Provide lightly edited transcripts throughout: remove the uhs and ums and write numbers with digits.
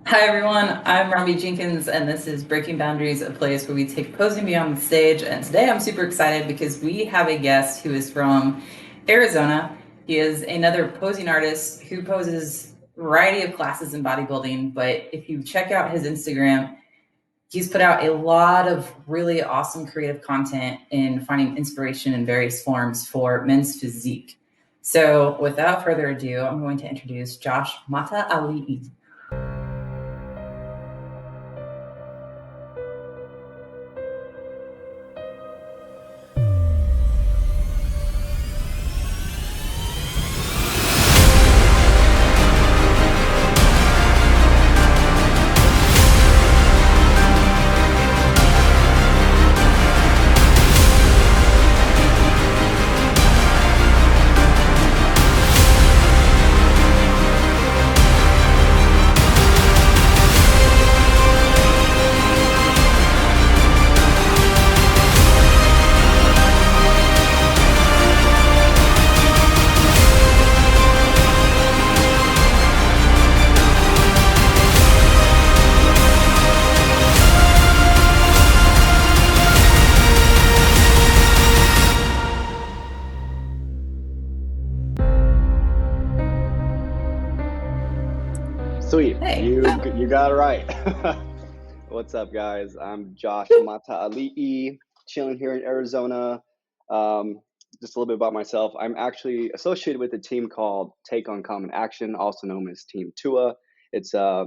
Hi everyone, I'm Robbie Jenkins, and this is Breaking Boundaries, a place where we take posing beyond the stage. And today I'm super excited because we have a guest who is from Arizona. He is another posing artist who poses a variety of classes in bodybuilding. But if you check out his Instagram, he's put out a lot of really awesome creative content in finding inspiration in various forms for men's physique. So without further ado, I'm going to introduce Josh Mataalii. Sweet, Hey. you got it right. What's up, guys? I'm Josh Mataalii, chilling here in Arizona. Um, just a little bit about myself. I'm actually associated with a team called Take on Common Action, also known as Team Tua. It's a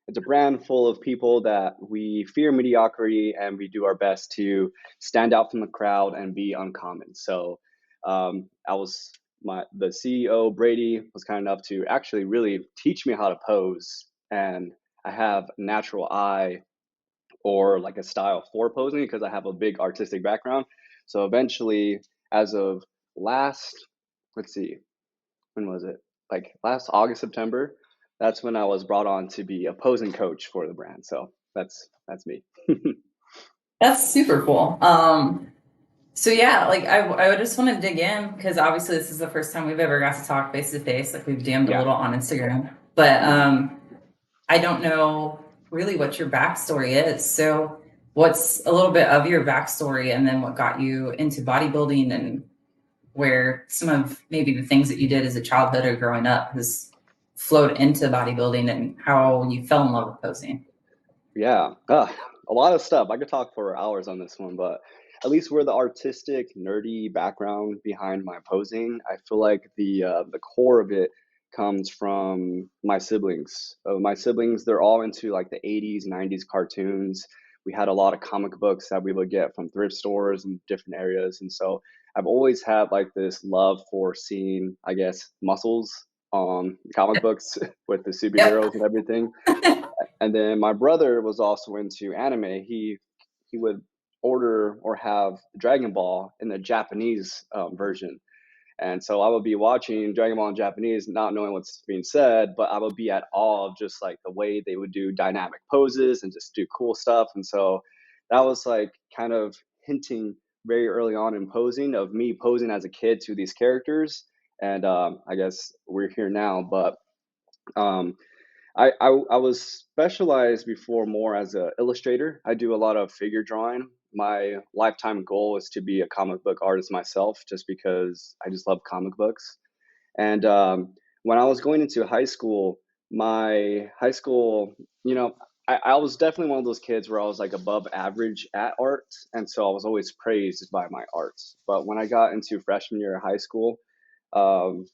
it's a brand full of people that we fear mediocrity and we do our best to stand out from the crowd and be uncommon. So I was the CEO Brady was kind enough to actually really teach me how to pose, and I have a natural eye or like a style for posing because I have a big artistic background. So eventually, as of last, let's see, when was it? Like last August, September. That's when I was brought on to be a posing coach for the brand. So that's me. That's super cool. So yeah, like I would just want to dig in because obviously this is the first time we've ever got to talk face to face. Like we've DM'd a Yeah. little on Instagram, but Mhm. I don't know really what your backstory is. So what's a little bit of your backstory, and then what got you into bodybuilding, and where some of maybe the things that you did as a childhood or growing up has flowed into bodybuilding, and how you fell in love with posing. Yeah, a lot of stuff. I could talk for hours on this one, but at least where the artistic, nerdy background behind my posing, I feel like the core of it comes from my siblings. My siblings, they're all into like the 80s, 90s cartoons. We had a lot of comic books that we would get from thrift stores in different areas, and so I've always had like this love for seeing, I guess, muscles on comic books with the superheroes Yep. and everything. And then my brother was also into anime. He would order or have Dragon Ball in the Japanese version, and so I would be watching Dragon Ball in Japanese, not knowing what's being said, but I would be at awe of just like the way they would do dynamic poses and just do cool stuff. And so that was like kind of hinting very early on in posing of me posing as a kid to these characters. And I guess we're here now, but um, I was specialized before more as an illustrator. I do a lot of figure drawing. My lifetime goal is to be a comic book artist myself, just because I just love comic books. And when I was going into high school, my high school, you know, I was definitely one of those kids where I was like above average at art, and so I was always praised by my arts. But when I got into freshman year of high school, um,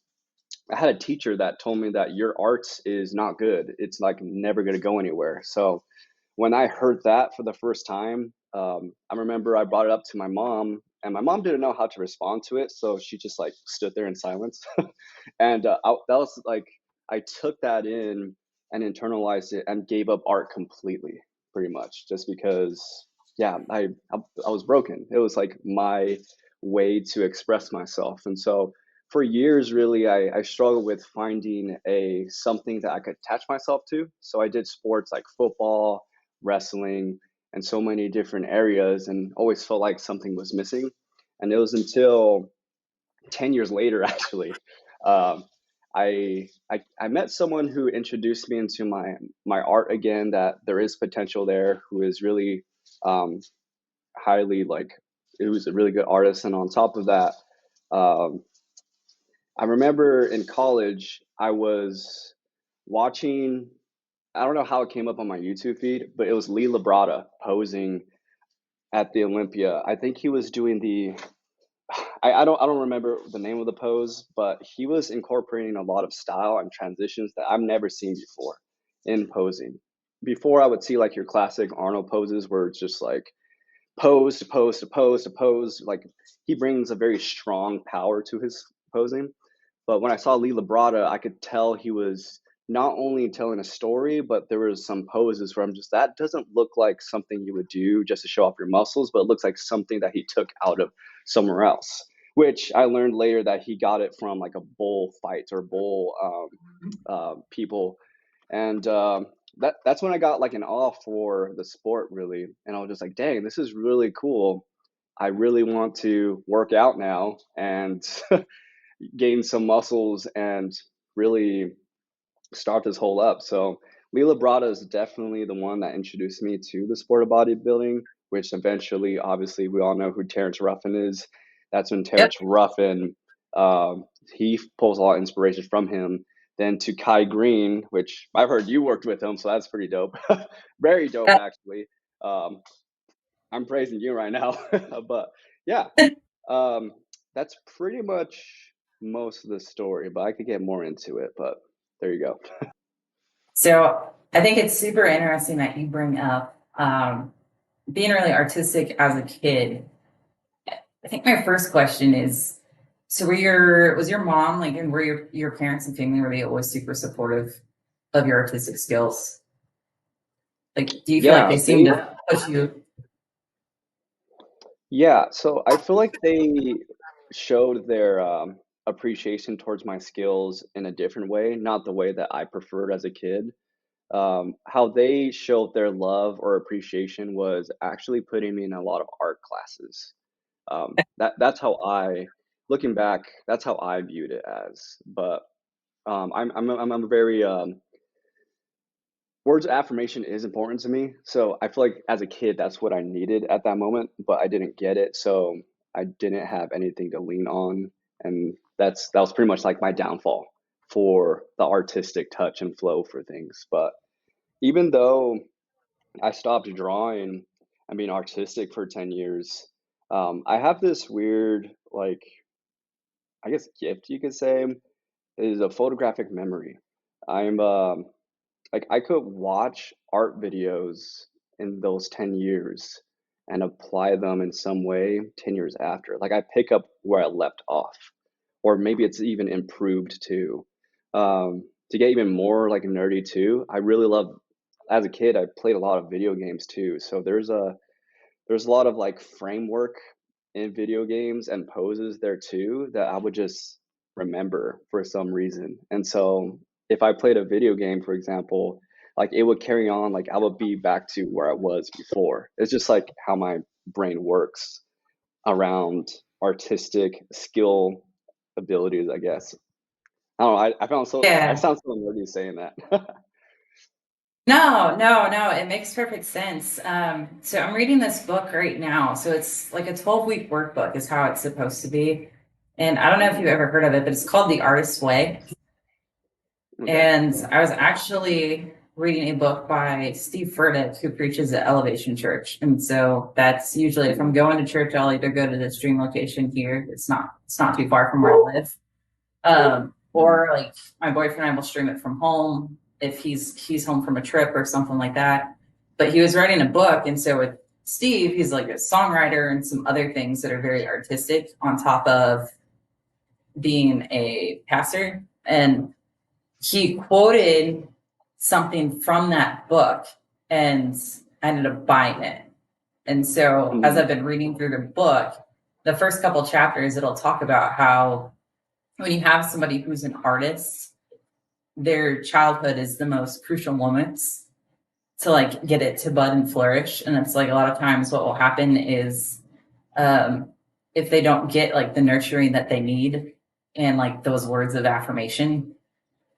I had a teacher that told me that your arts is not good. It's like never going to go anywhere. So when I heard that for the first time, I remember I brought it up to my mom, and my mom didn't know how to respond to it, so she just like stood there in silence. And that was like I took that in and internalized it and gave up art completely, pretty much, just because yeah, I was broken. It was like my way to express myself, and so for years really I struggled with finding a something that I could attach myself to. So I did sports like football, wrestling, and so many different areas, and always felt like something was missing. And it was until 10 years later actually, um, I met someone who introduced me into my art again, that there is potential there, who is really um, highly like, it was a really good artist. And on top of that, um, I remember in college I was watching, I don't know how it came up on my YouTube feed, but it was Lee Labrada posing at the Olympia. I think he was doing the, I don't remember the name of the pose, but he was incorporating a lot of style and transitions that I've never seen before in posing. Before, I would see like your classic Arnold poses where it's just like pose to pose to pose to pose. Like, he brings a very strong power to his posing. But when I saw Lee Labrada, I could tell he was not only telling a story, but there was some poses where I'm just, that doesn't look like something you would do just to show off your muscles, but it looks like something that he took out of somewhere else. Which I learned later that he got it from like a bull fight or bull people, and that's when I got like an awe for the sport, really. And I was just like, dang, this is really cool. I really want to work out now and gain some muscles and really start this whole up. So Lila Brada is definitely the one that introduced me to the sport of bodybuilding, which eventually, obviously, we all know who Terrence Ruffin is. That's when Yep. Terrence Ruffin, he pulls a lot of inspiration from him. Then to Kai Green, which I've heard you worked with him, so that's pretty dope. Very dope, actually. Um, I'm praising you right now, but yeah, um, that's pretty much most of the story. But I could get more into it. But there you go. So I think it's super interesting that you bring up being really artistic as a kid. I think my first question is, so was your mom like, and were your parents and family, were they always super supportive of your artistic skills? Like, do you feel like Yeah, they seem to push you? yeah. So I feel like they showed their appreciation towards my skills in a different way, not the way that I preferred as a kid. How they showed their love or appreciation was actually putting me in a lot of art classes. That's how I, looking back, that's how I viewed it as. But I'm a very words of affirmation is important to me. So I feel like as a kid, that's what I needed at that moment, but I didn't get it. So I didn't have anything to lean on. And that was pretty much like my downfall for the artistic touch and flow for things. But even though I stopped drawing and being artistic for 10 years, I have this weird, like, I guess gift you could say, is a photographic memory. I'm like, I could watch art videos in those 10 years and apply them in some way 10 years after. Like, I pick up where I left off, or maybe it's even improved too. To get even more like nerdy too, I really love, as a kid, I played a lot of video games too. So there's a lot of like framework in video games and poses there too that I would just remember for some reason. And so if I played a video game, for example, like it would carry on, like I would be back to where I was before. It's just like how my brain works around artistic skill abilities, I guess. I don't know. I found I Yeah. sound so nerdy saying that. No, no, no. It makes perfect sense. So I'm reading this book right now. So it's like a 12-week workbook is how it's supposed to be. And I don't know if you've ever heard of it, but it's called The Artist's Way. Okay. And I was actually reading a book by Steve Furtick, who preaches at Elevation Church. And so that's usually, if I'm Mhm. going to church, I'll either go to this dream location here. It's not too far from where I live. Or like my boyfriend and I will stream it from home if he's home from a trip or something like that. But he was writing a book, and so with Steve, he's like a songwriter and some other things that are very artistic on top of being a pastor. And he quoted something from that book, and I ended up buying it. And so as Mhm. I've been reading through the book, the first couple chapters, it'll talk about how when you have somebody who's an artist, their childhood is the most crucial moments to like get it to bud and flourish. And it's like a lot of times what will happen is um, if they don't get like the nurturing that they need and like those words of affirmation,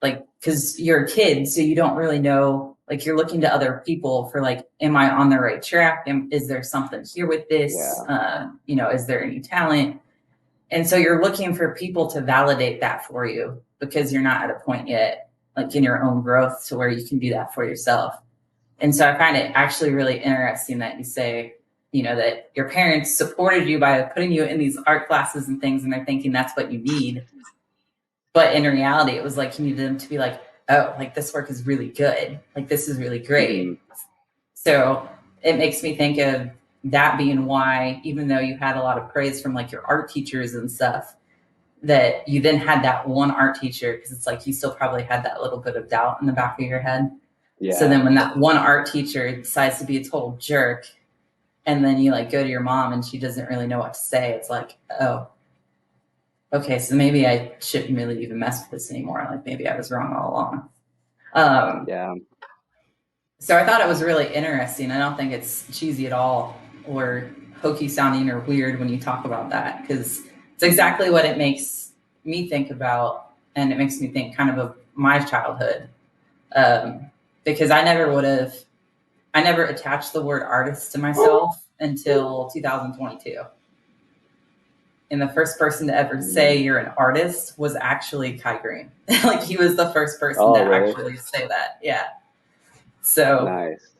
like, because you're a kid, so you don't really know, like, you're looking to other people for, like, am I on the right track? Is there something here with this? Yeah. Is there any talent? And so you're looking for people to validate that for you because you're not at a point yet, like in your own growth, to where you can do that for yourself. And so I find it actually really interesting that you say, that your parents supported you by putting you in these art classes and things, and they're thinking that's what you need. But in reality, it was like you needed them to be like, oh, like this work is really good. Like this is really Hmm. great. So it makes me think of that being why, even though you had a lot of praise from like your art teachers and stuff, that you then had that one art teacher, because it's like you still probably had that little bit of doubt in the back of your head. So Yeah. then when that one art teacher decides to be a total jerk, and then you like go to your mom and she doesn't really know what to say, it's like, oh, okay, so maybe I shouldn't really even mess with this anymore. Like maybe I was wrong all along. Um, Yeah. so I thought it was really interesting. I don't think it's cheesy at all or hokey sounding or weird when you talk about that, because it's exactly what it makes me think about. And it makes me think kind of my childhood. Um, because I never attached the word artist to myself until 2022. And the first person to ever say Mm. you're an artist was actually Kai Green. Like he was the first person to Oh, really? actually say that. Yeah. So Nice.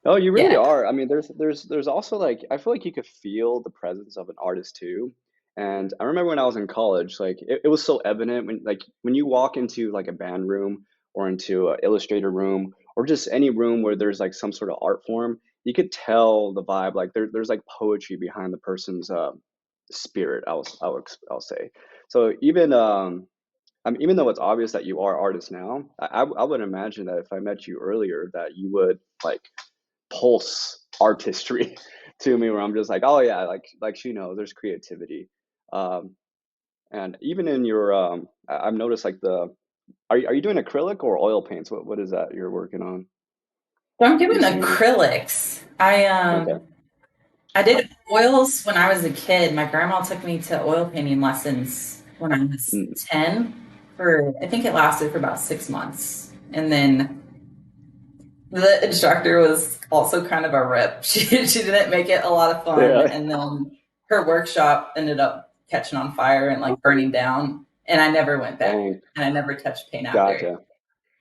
Oh, you really yeah. are. I mean, there's also like I feel like you could feel the presence of an artist too. And I remember when I was in college, like it was so evident when you walk into like a band room or into an illustrator room or just any room where there's like some sort of art form, you could tell the vibe. Like there's like poetry behind the person's spirit. I'll say. So even though it's obvious that you are artists now, I would imagine that if I met you earlier, that you would like pulse artistry to me where I'm just like, oh yeah, like she knows there's creativity. Um, and even in your I've noticed like are you doing acrylic or oil paints? What is that you're working on So I'm doing these days? acrylics. Okay. I did oils when I was a kid. My grandma took me to oil painting lessons when I was Mm, 10 for, I think it lasted for about 6 months. And then the instructor was also kind of a rip. She didn't make it a lot of fun. yeah. And then her workshop ended up catching on fire and like burning down. And I never went back Dang. and I never touched paint after. Gotcha.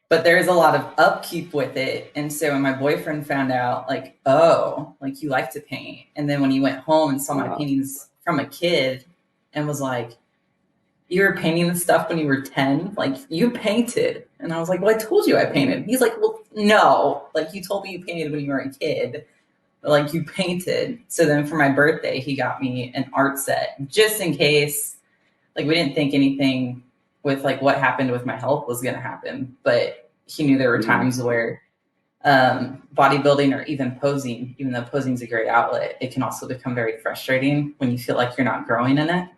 But there's a lot of upkeep with it. And so when my boyfriend found out, like, oh, like you like to paint. And then when he went home and saw my Uh-huh. paintings from a kid and was like, you were painting the stuff when you were 10, like you painted. And I was like, well, I told you I Mm, painted. He's like, well, no, like you told me you painted when you were a kid, but like you painted. So then for my birthday, he got me an art set just in case. Like we didn't think anything with like what happened with my health was going to happen, but he knew there were mhm. times where bodybuilding or even posing, even though posing is a great outlet, it can also become very frustrating when you feel like you're not growing in it.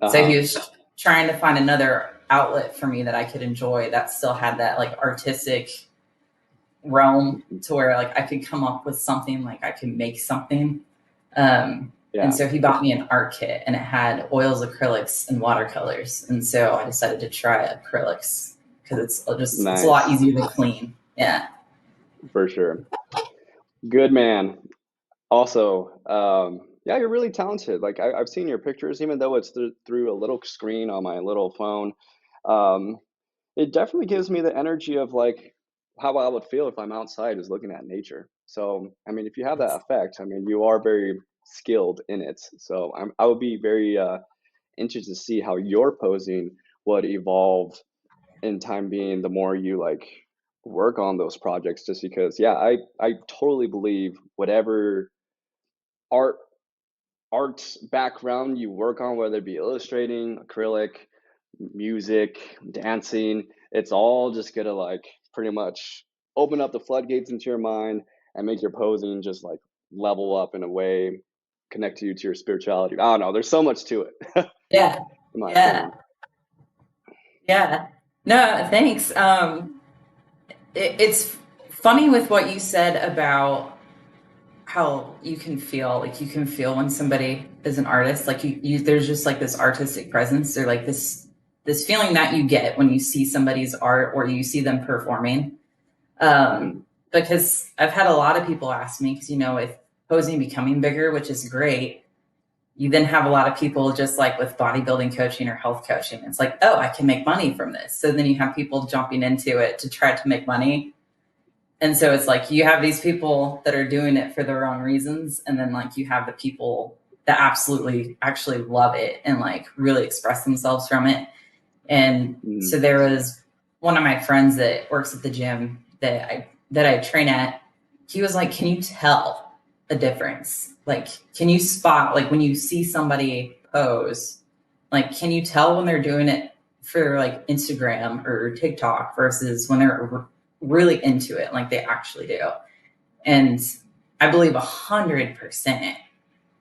So he Uh-huh. was trying to find another outlet for me that I could enjoy that still had that like artistic realm, to where like I could come up with something, like I could make something. And Yeah. so he bought me an art kit and it had oils, acrylics, and watercolors. And so I decided to try acrylics because it's a lot Nice. easier to clean. Yeah. For sure. Good man. Also, yeah, you're really talented. Like I've seen your pictures, even though it's through a little screen on my little phone. Um, it definitely gives me the energy of like how I would feel if I'm outside is looking at nature. So, I mean, if you have that effect, I mean, you are very skilled in it. So I would be very interested to see how your posing would evolve in time being the more you like work on those projects just because yeah, I totally believe whatever art art background you work on, whether it be illustrating, acrylic, music, dancing, it's all just gonna like pretty much open up the floodgates into your mind and make your posing just like level up in a way, connect you to your spirituality. I don't know, there's so much to it, Yeah. in my Yeah. opinion. Yeah. No, thanks. It's funny with what you said about how you can feel when somebody is an artist, like you there's just like this artistic presence, or like this, this feeling that you get when you see somebody's art or you see them performing. Mm-hmm. Because I've had a lot of people ask me, because, with posing becoming bigger, which is great, you then have a lot of people just like with bodybuilding coaching or health coaching. It's like, oh, I can make money from this. So then you have people jumping into it to try to make money. And so it's like you have these people that are doing it for the wrong reasons. And then like you have the people that absolutely actually love it and like really express themselves from it. And Mm-hmm. so there was one of my friends that works at the gym that I train at. He was like, "Can you tell a difference? Like, can you spot like when you see somebody pose? Like, can you tell when they're doing it for like Instagram or TikTok versus when they're really into it, like they actually do?" And I believe 100%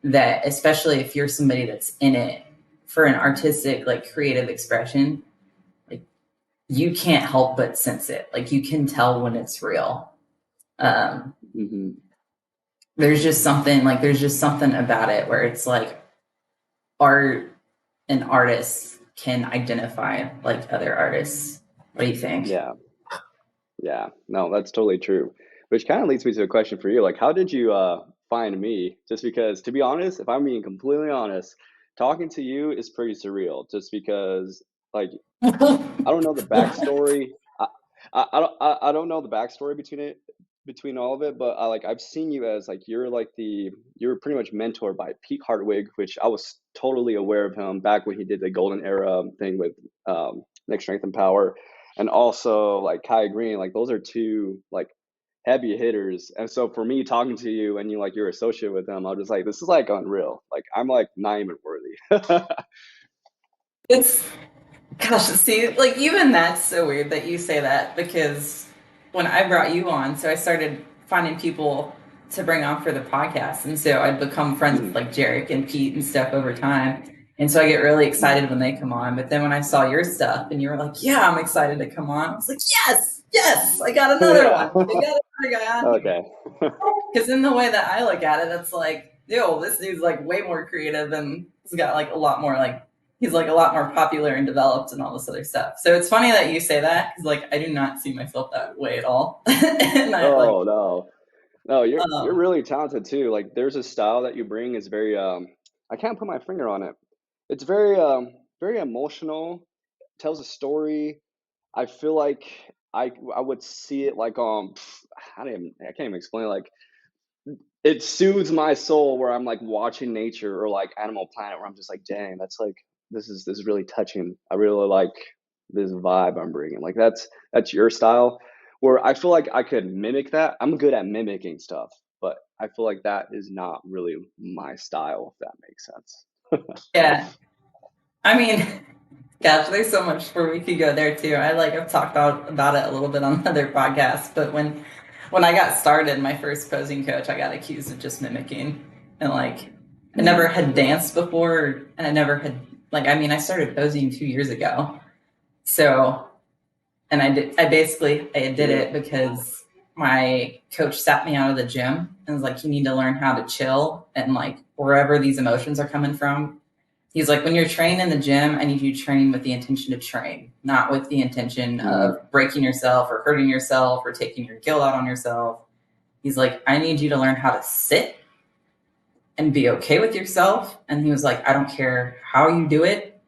that, especially if you're somebody that's in it for an artistic, like creative expression, like you can't help but sense it. Like you can tell when it's real. Um, Mm-hmm. there's just something about it where it's like art and artists can identify like other artists. What do you think? Yeah. Yeah, no, that's totally true. Which kind of leads me to a question for you. Like, how did you find me? Just because, to be honest, if I'm being completely honest, talking to you is pretty surreal. Just because, like, I don't know the backstory. I don't know the backstory between all of it, but I've seen you as like you're pretty much mentored by Pete Hartwig, which I was totally aware of him back when he did the golden era thing with Next Strength and Power, and also like Kai Green. Like those are two like heavy hitters, and so for me talking to you and you're associated with them, I'm just like, this is like unreal. Like I'm like not even worthy. It's Gosh, see, like even that's so weird that you say that because when I brought you on, so I started finding people to bring on for the podcast. And so I'd become friends with Mhm, like Jarek and Pete and stuff over time. And so I get really mhm. excited when they come on. But then when I saw your stuff and you were like, yeah, I'm excited to come on, I was like, yes, yes, I got another Yeah. one. I got another guy on here. Okay. Because in the way that I look at it, it's like, yo, this dude's like way more creative and he's got like a lot more like he's like a lot more popular and developed and all this other stuff. So it's funny that you say that because like I do not see myself that way at all. And I like Oh, no. No, you're um really talented too. Like there's a style that you bring is very I can't put my finger on it. It's very emotional, tells a story. I feel like I would see it like I can't even explain it. Like it soothes my soul where I'm like watching nature or like Animal Planet where I'm just like, dang, that's like this is really touching. I really like this vibe I'm bringing. Like that's your style. Where I feel like I could mimic that. I'm good at mimicking stuff, but I feel like that is not really my style, if that makes sense. yeah. I mean, gosh, there's so much where we could go there too. I've talked about it a little bit on other podcasts, but when I got started, my first posing coach, I got accused of just mimicking. And like I never Mm, had danced before and I never had I started posing 2 years ago. So and I did yeah. it because my coach sat me out of the gym and was like, you need to learn how to chill and like wherever these emotions are coming from. He's like, when you're training in the gym, I need you to train with the intention to train, not with the intention Mm, of breaking yourself or hurting yourself or taking your guilt out on yourself. He's like, I need you to learn how to sit and be okay with yourself. And he was like, I don't care how you do it,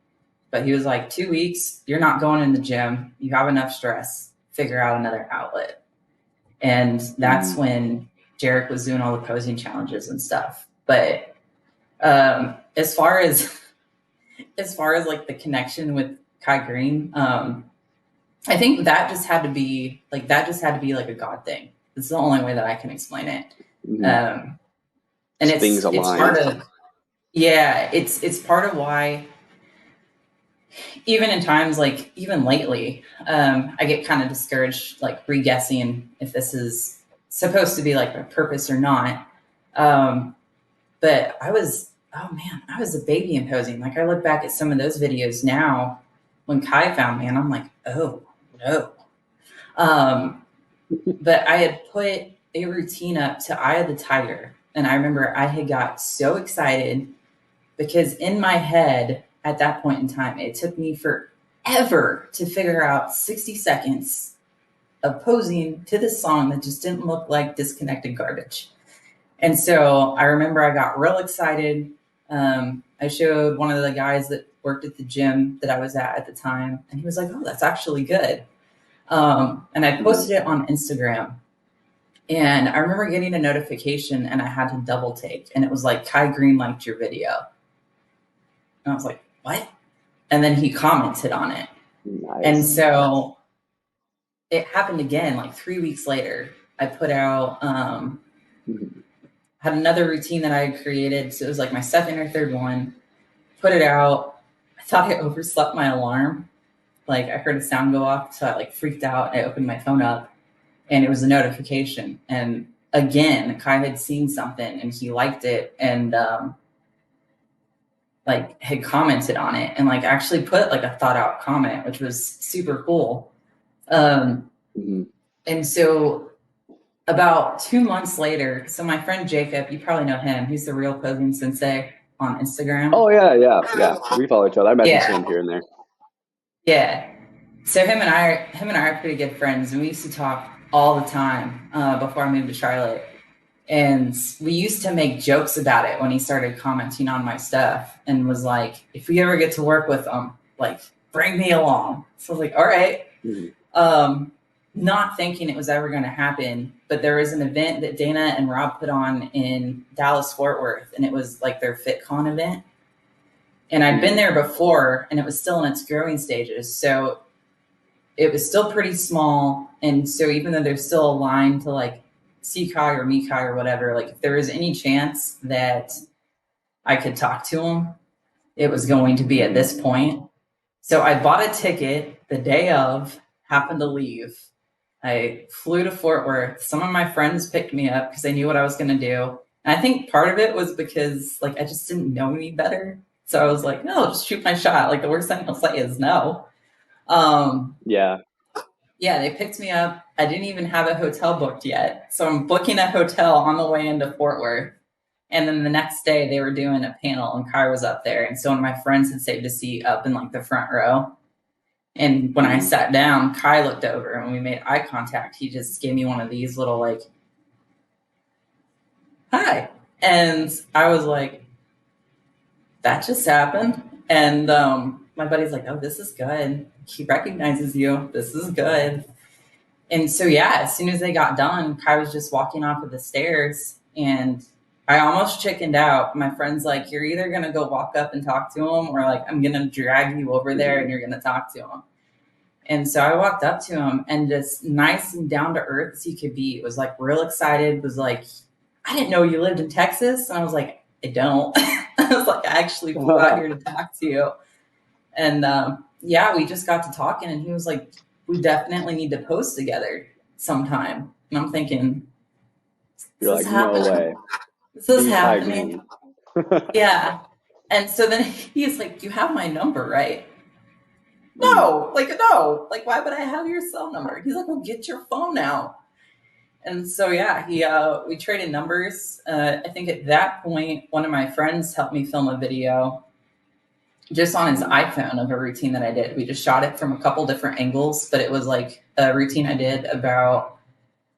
but he was like, 2 weeks, you're not going in the gym. You have enough stress. Figure out another outlet. And that's mm, when Jarek was doing all the posing challenges and stuff. But as far as like the connection with Kai Green, I think that just had to be like a God thing. It's the only way that I can explain it. mm. Um, and Things it's part aligned. of yeah, it's part of why even in times like even lately, I get kind of discouraged, like re-guessing if this is supposed to be like a purpose or not. Um, but I was a baby imposing. Like I look back at some of those videos now when Kai found me, and I'm like, oh no. Um, but I had put a routine up to Eye of the Tiger, and I remember I had got so excited because in my head at that point in time, it took me ever to figure out 60 seconds of posing to this song that just didn't look like disconnected garbage. And so I remember I got real excited. I showed one of the guys that worked at the gym that I was at the time, and he was like, "Oh, that's actually good." And I Mm-hmm. posted it on Instagram. And I remember getting a notification, and I had to double take, and it was like, Kai Green liked your video. And I was like, what? And then he commented on it. And Nice. so it happened again, like 3 weeks later. I put out, Mm-hmm. had another routine that I had created. So it was like my second or third one, put it out. I thought I overslept my alarm. Like I heard a sound go off. So I like freaked out. I opened my phone up and it was a notification. And again, Kai had seen something and he liked it and like had commented on it and like actually put like a thought out comment, which was super cool. Um, Mm-hmm. and so about 2 months later, so my friend Jacob, you probably know him. He's the real posing sensei on Instagram. Oh yeah, yeah, yeah. We follow each other. I message Yeah, him here and there. yeah. So him and I are pretty good friends, and we used to talk all the time before I moved to Charlotte. And we used to make jokes about it when he started commenting on my stuff, and was like, "If we ever get to work with him, like, bring me along." So I was like, "All right." Mm-hmm. Um, Not thinking it was ever going to happen, but there was an event that Dana and Rob put on in Dallas Fort Worth, and it was like their FitCon event. And I'd been Mm-hmm. there before, and it was still in its growing stages. So it was still pretty small. And so even though there's still a line to like see Kai or meet Kai or whatever, like if there was any chance that I could talk to him, it was going to be at Mm-hmm. this point. So I bought a ticket the day of, happened to leave. I flew to Fort Worth. Some of my friends picked me up because they knew what I was going to do. And I think part of it was because like I just didn't know any better. So I was like, no, just shoot my shot. Like the worst thing I'll say is no. Um, Yeah. yeah, they picked me up. I didn't even have a hotel booked yet. So I'm booking a hotel on the way into Fort Worth. And then the next day they were doing a panel and Kai was up there. And so one of my friends had saved a seat up in like the front row. And when I Mm-hmm. sat down, Kai looked over and we made eye contact. He just gave me one of these little like, hi. And I was like, that just happened. And my buddy's like, oh, this is good. He recognizes you. This is good. And so, yeah, as soon as they got done, Kai was just walking off of the stairs and I almost chickened out. My friend's like, you're either going to go walk up and talk to him or like, I'm going to drag you over there Mm-hmm. and you're going to talk to him. And so I walked up to him and just nice and down to earth as he could be, was like real excited, was like, I didn't know you lived in Texas. And I was like, I don't. I was like, I actually flew out here to talk to you. And yeah, we just got to talking and he was like, we definitely need to post together sometime. And I'm thinking, this You're is like, no happening. way. This is The Kai happening. Green. Yeah. And so then he's like, you have my number, right? Mm-hmm. No, like, no. Like, why would I have your cell number? He's like, well, get your phone out. And so yeah, he we traded numbers. I think at that point, one of my friends helped me film a video just on his Mm-hmm. iPhone of a routine that I did. We just shot it from a couple different angles, but it was like a routine I did about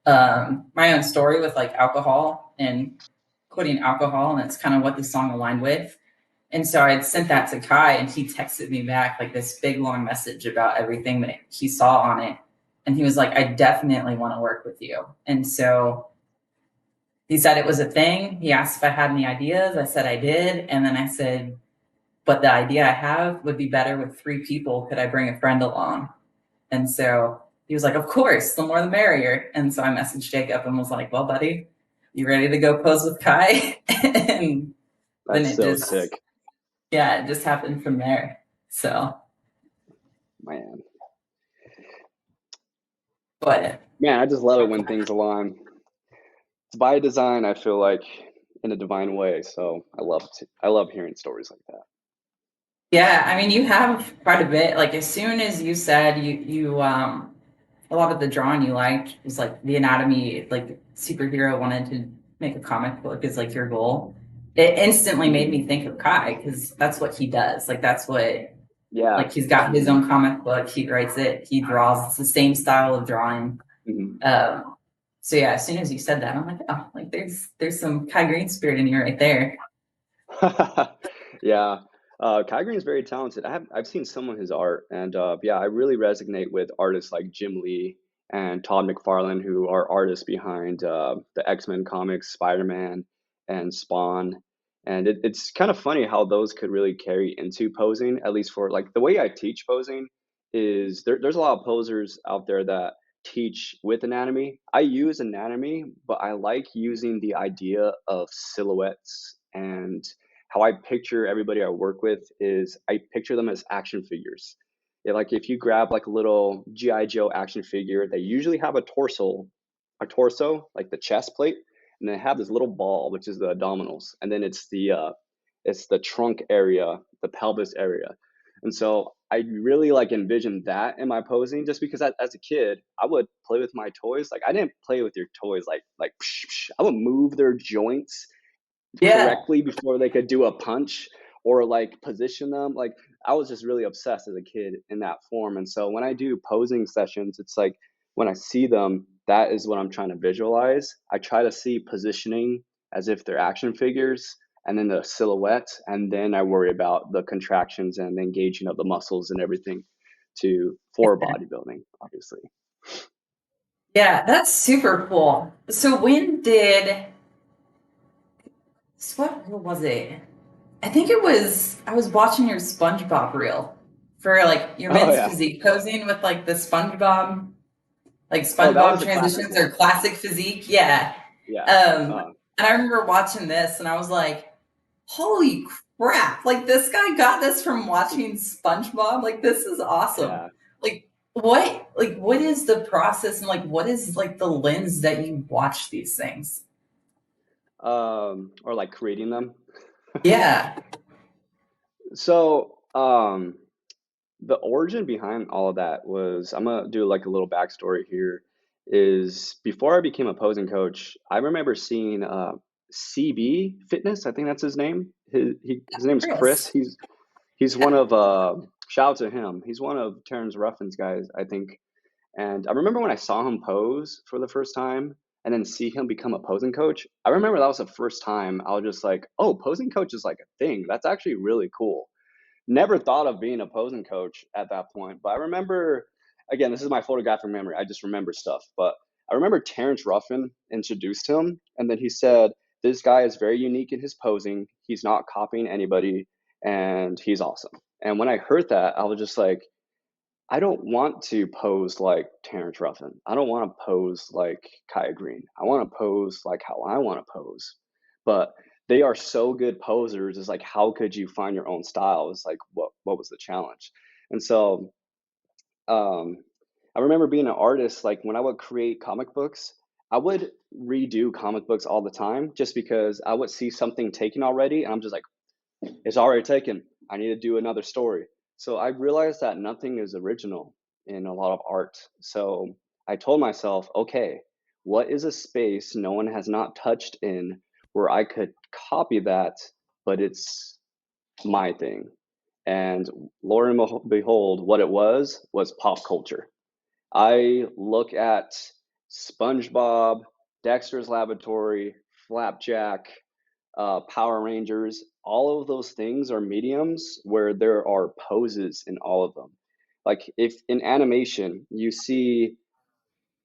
my own story with like alcohol and quitting alcohol, and it's kind of what the song aligned with. And so I had sent that to Kai, and he texted me back like this big long message about everything that he saw on it. And he was like, I definitely want to work with you. And so he said it was a thing. He asked if I had any ideas. I said I did. And then I said, but the idea I have would be better with 3 people. Could I bring a friend along? And so he was like, of course, the more the merrier. And so I messaged Jacob and was like, well, buddy, you ready to go pose with Kai? And then That's so sick, yeah, it just happened from there. So, man. but Man, I just love it when things align. It's by design, I feel like, in a divine way. So I love hearing stories like that. yeah, I mean, you have quite a bit. Like as soon as you said a lot of the drawing you liked was like the anatomy, like superhero wanted to make a comic book is like your goal. It instantly made Mm-hmm. me think of Kai because that's what he does. Like that's what Yeah. Like he's got his own comic book, he writes it, he draws. It's the same style of drawing. Mhm. Um, so yeah, as soon as you said that, I'm like, oh, like there's some Kai Green spirit in you right there. Yeah. Kai Green's very talented. I've seen some of his art, and yeah, I really resonate with artists like Jim Lee and Todd McFarlane, who are artists behind the X-Men comics, Spider-Man, and Spawn. And it's kind of funny how those could really carry into posing, at least for like the way I teach posing is there's a lot of posers out there that teach with anatomy. I use anatomy, but I like using the idea of silhouettes, and how I picture everybody I work with is I picture them as action figures. Yeah, like if you grab like a little GI Joe action figure, they usually have a torso like the chest plate, and they have this little ball which is the abdominals, and then it's the trunk area, the pelvis area, and so I really like envision that in my posing, just because as a kid I would play with my toys. Like I didn't play with your toys like psh, psh. I would move their joints Yeah. correctly before they could do a punch or like position them. Like I was just really obsessed as a kid in that form. And so when I do posing sessions, it's like when I see them, that is what I'm trying to visualize. I try to see positioning as if they're action figures, and then the silhouette, and then I worry about the contractions and the engaging of the muscles and everything to for bodybuilding, obviously. Yeah, that's super cool. So when did what was it? I think it was I was watching your SpongeBob reel for like your Oh men's yeah. physique posing with like the SpongeBob, like Oh, that SpongeBob was a classic transitions or one. classic physique. Yeah. Yeah. Um, uh, and I remember watching this and I was like, holy crap, like this guy got this from watching SpongeBob. Like this is awesome. yeah. Like what is the process and like what is like the lens that you watch these things? Or like creating them. Yeah. So, the origin behind all of that was, I'm gonna do like a little backstory here. Is before I became a posing coach, I remember seeing CB Fitness. I think that's his name. His name's Chris. Chris. He's one Yeah. of shout out to him. He's one of Terrence Ruffin's guys, I think. And I remember when I saw him pose for the first time and then see him become a posing coach. I remember that was the first time I was just like, oh, posing coach is like a thing. That's actually really cool. Never thought of being a posing coach at that point, but I remember, again, this is my photographic memory. I just remember stuff, but I remember Terrence Ruffin introduced him, and then he said, "This guy is very unique in his posing. He's not copying anybody, and he's awesome." And when I heard that, I was just like, I don't want to pose like Terrence Ruffin. I don't want to pose like Kaya Green. I want to pose like how I want to pose. But they are so good posers. It's like, how could you find your own style? It's like, what was the challenge? And so, um, I remember being an artist. Like when I would create comic books, I would redo comic books all the time, just because I would see something taken already, and I'm just like, it's already taken. I need to do another story. So I realized that nothing is original in a lot of art. So I told myself, okay, what is a space no one has not touched in where I could copy that, but it's my thing? And Lord and behold, what it was pop culture. I look at SpongeBob, Dexter's Laboratory, Flapjack, Power Rangers, all of those things are mediums where there are poses in all of them. Like if in animation you see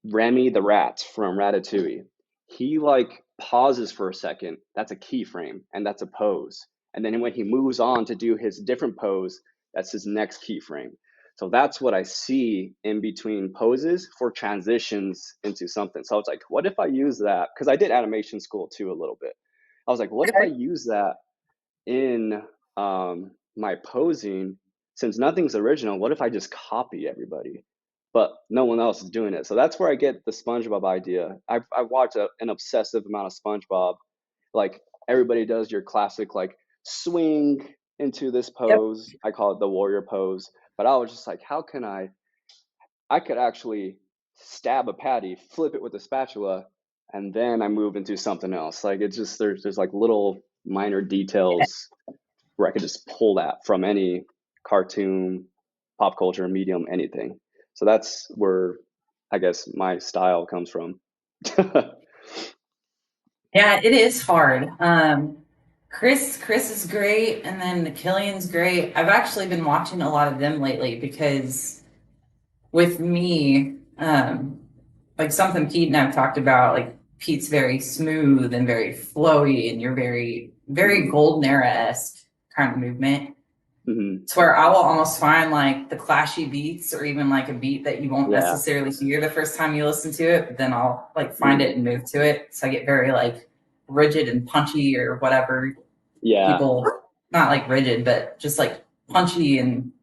Remy the rat from Ratatouille, he like pauses for a second. That's a keyframe and that's a pose. And then when he moves on to do his different pose, that's his next keyframe. So that's what I see in between poses for transitions into something. So I was like, what if I use that? Because I did animation school too a little bit. I was like, what if I Okay. use that in my posing? Since nothing's original, what if I just copy everybody? But no one else is doing it. So that's where I get the SpongeBob idea. I've watched an obsessive amount of SpongeBob. Like everybody does your classic like swing into this Yep. pose. I call it the warrior pose. But I was just like, how can I could actually stab a patty, flip it with a spatula, and then I move into something else. Like it's just there's like little minor details where I could just pull that from any cartoon, pop culture, medium, anything. So that's where I guess my style comes from. Yeah, it is hard. Chris is great, and then Killian's great. I've actually been watching a lot of them lately because with me, like something Pete and I've talked about, like Pete's very smooth and very flowy, and you're very Hmm. golden era esque kind of movement. Hmm. It's where I will almost find like the clashy beats or even like a beat that you won't Yeah. necessarily hear the first time you listen to it, but then I'll like find Hmm. it and move to it. So I get very like rigid and punchy or whatever Yeah. people, not like rigid, but just like punchy and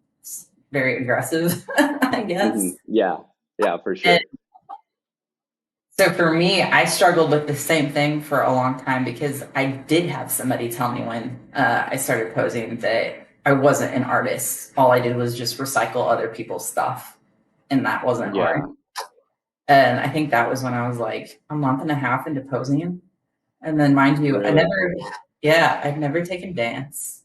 very aggressive, I Hmm. guess. Yeah. Yeah, for And sure. so for me, I struggled with the same thing for a long time because I did have somebody tell me when I started posing that I wasn't an artist. All I did was just recycle other people's stuff, and that wasn't art. Yeah. And I think that was when I was like a month and a half into posing. And then, mind you, Really. yeah, I'd never taken dance.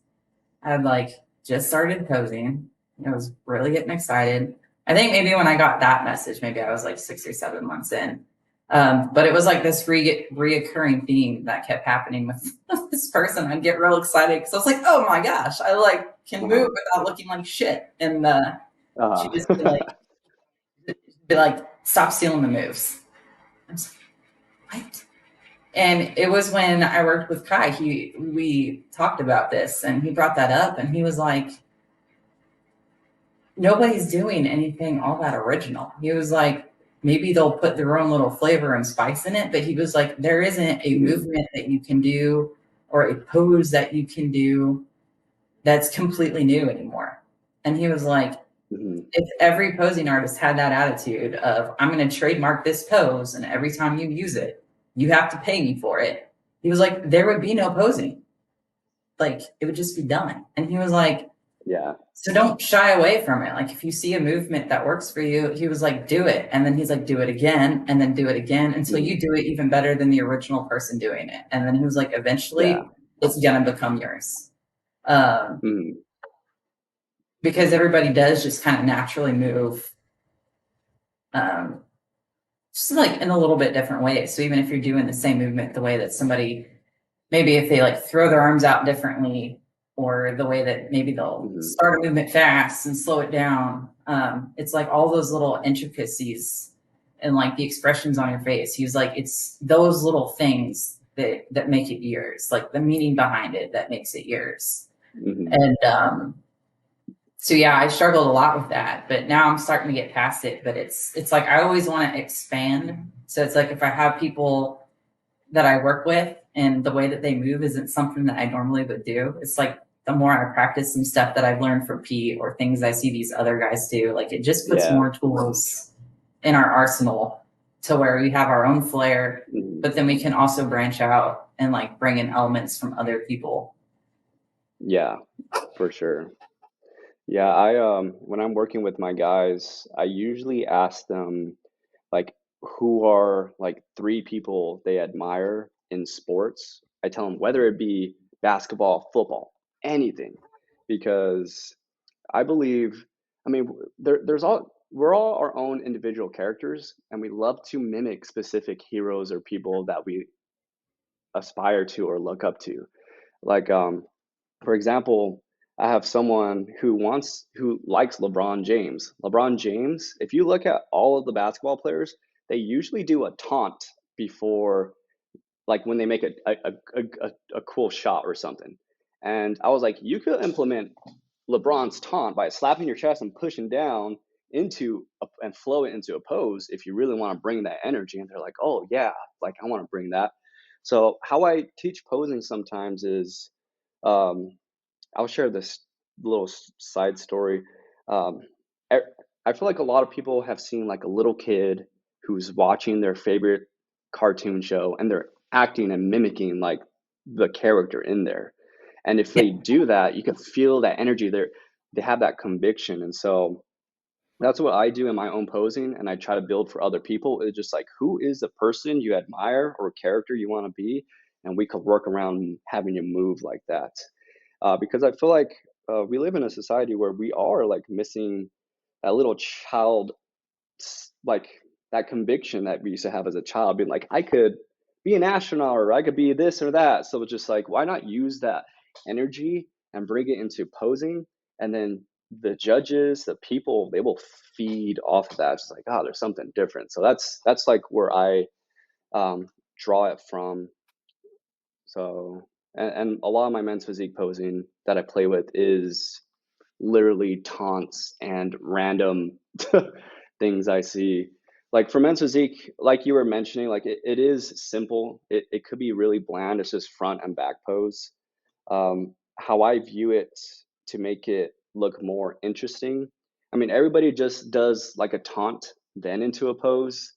I'd like just started posing. I was really getting excited. I think maybe when I got that message, maybe I was like 6 or 7 months in. But it was like this reoccurring theme that kept happening with this person. I'd get real excited because I was like, "Oh my gosh, I like can move Uh-huh. without looking like shit." And she'd just Uh-huh. be like, "Stop stealing the moves." I was like, "What?" And it was when I worked with Kai. We talked about this, and he brought that up, and he was like, nobody's doing anything all that original. He was like, maybe they'll put their own little flavor and spice in it, but he was like, there isn't a Hmm. movement that you can do or a pose that you can do that's completely new anymore. And he was like, Hmm. if every posing artist had that attitude of, I'm going to trademark this pose, and every time you use it, you have to pay me for it, he was like, there would be no posing. Like, it would just be done. And he was like, Yeah. so don't shy away from it. Like if you see a movement that works for you, he was like, do it. And then he's like, do it again, and then do it again until Hmm. you do it even better than the original person doing it. And then he was like, Yeah. eventually it's gonna become yours. Um, Hmm. because everybody does just kind of naturally move um, just like in a little bit different way. So even if you're doing the same movement the way that somebody, maybe if they like throw their arms out differently, or the way that maybe they'll Hmm. start a movement fast and slow it down. It's like all those little intricacies and like the expressions on your face. He's like, it's those little things that make it yours, like the meaning behind it that makes it yours. Hmm. And so yeah, I struggled a lot with that, but now I'm starting to get past it. But it's like I always want to expand. So it's like if I have people that I work with and the way that they move isn't something that I normally would do. It's like the more I practice some stuff that I've learned from Pete or things I see these other guys do, like it just puts Yeah. more tools in our arsenal to where we have our own flair, Hmm. but then we can also branch out and like bring in elements from other people. Yeah, for sure. Yeah, I when I'm working with my guys, I usually ask them like who are like three people they admire in sports. I tell them whether it be basketball, football, anything, because I believe, I mean, there's all we're all our own individual characters, and we love to mimic specific heroes or people that we aspire to or look up to. Like, for example, I have someone who likes LeBron James. LeBron James, if you look at all of the basketball players, they usually do a taunt before, like when they make a cool shot or something. And I was like, you could implement LeBron's taunt by slapping your chest and pushing down and flow it into a pose if you really want to bring that energy. And they're like, oh yeah, like I want to bring that. So how I teach posing sometimes is, um, I'll share this little side story. Um, I, I feel like a lot of people have seen like a little kid who's watching their favorite cartoon show and they're acting and mimicking like the character in there. And if Yeah. they do that, you can feel that energy there. They have that conviction. And so that's what I do in my own posing. And I try to build for other people. It's just like, who is the person you admire or character you want to be? And we could work around having you move like that. Because I feel like we live in a society where we are like missing a little child, like that conviction that we used to have as a child, being like, I could be an astronaut or I could be this or that. So it's just like, why not use that energy and bring it into posing? And then the judges, the people, they will feed off of that. It's just like, oh, there's something different. So that's like where I um, draw it from. So, and a lot of my men's physique posing that I play with is literally taunts and random things I see. Like for men's physique, like you were mentioning, like it is simple. It could be really bland. It's just front and back pose. How I view it to make it look more interesting. I mean, everybody just does like a taunt, then into a pose.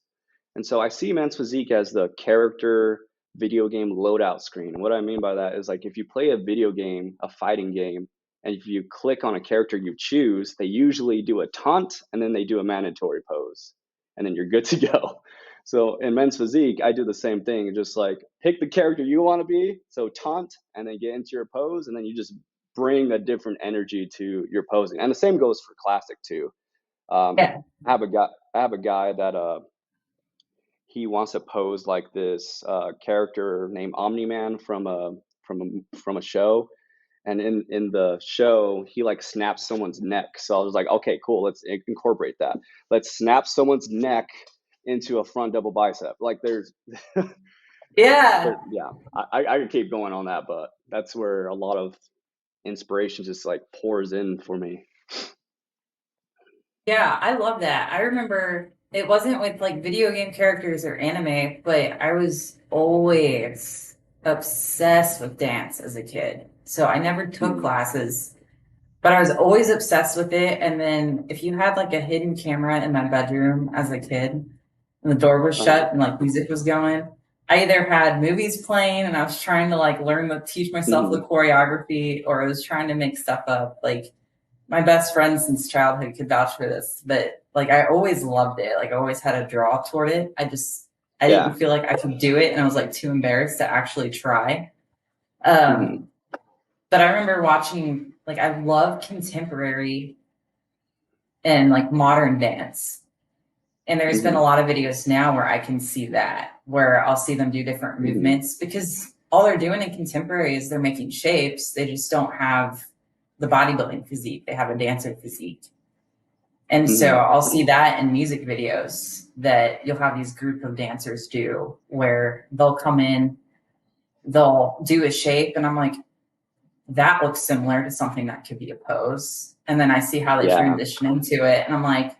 And so I see men's physique as the character video game loadout screen. And what I mean by that is like if you play a video game, a fighting game, and if you click on a character you choose, they usually do a taunt and then they do a mandatory pose. And then you're good to go. So in men's physique, I do the same thing. Just like pick the character you want to be. So taunt and then get into your pose. And then you just bring a different energy to your posing. And the same goes for classic too. Um, Yeah. I have a guy that he wants to pose like this character named Omni Man from a show, and in the show he like snaps someone's neck. So I was like, okay, cool, let's incorporate that. Let's snap someone's neck into a front double bicep. Like there's Yeah. yeah, I could keep going on that, but that's where a lot of inspiration just like pours in for me. Yeah, I love that. I remember it wasn't with like video game characters or anime, but I was always obsessed with dance as a kid. So I never took Mm, classes, but I was always obsessed with it. And then if you had like a hidden camera in my bedroom as a kid and the door was uh-huh. shut and like music was going, I either had movies playing and I was trying to like learn to teach myself the Hmm. choreography, or I was trying to make stuff up. Like my best friend since childhood could vouch for this, but like I always loved it. Like I always had a draw toward it. I didn't Yeah. feel like I could do it, and I was like too embarrassed to actually try. Hmm. Um, but I remember watching, like I love contemporary and like modern dance. And there's been a Hmm. lot of videos now where I can see that, where I'll see them do different Hmm. movements because all they're doing in contemporary is they're making shapes. They just don't have the bodybuilding physique. They have a dancer physique. And so Hmm. I'll see that in music videos that you'll have these group of dancers do where they'll come in, they'll do a shape, and I'm like, that looks similar to something that could be a pose. And then I see how they Yeah. transition into it, and I'm like,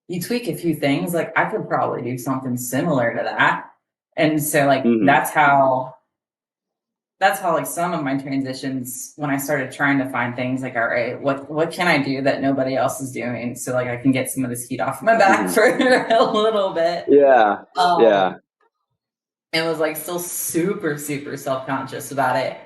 you tweak a few things, like I could probably do something similar to that. And so like Hmm. that's how like some of my transitions, when I started trying to find things like, all right, what can I do that nobody else is doing so like I can get some of this heat off my back Hmm. for a little bit. Yeah. Yeah. um and was like still super super self-conscious about it.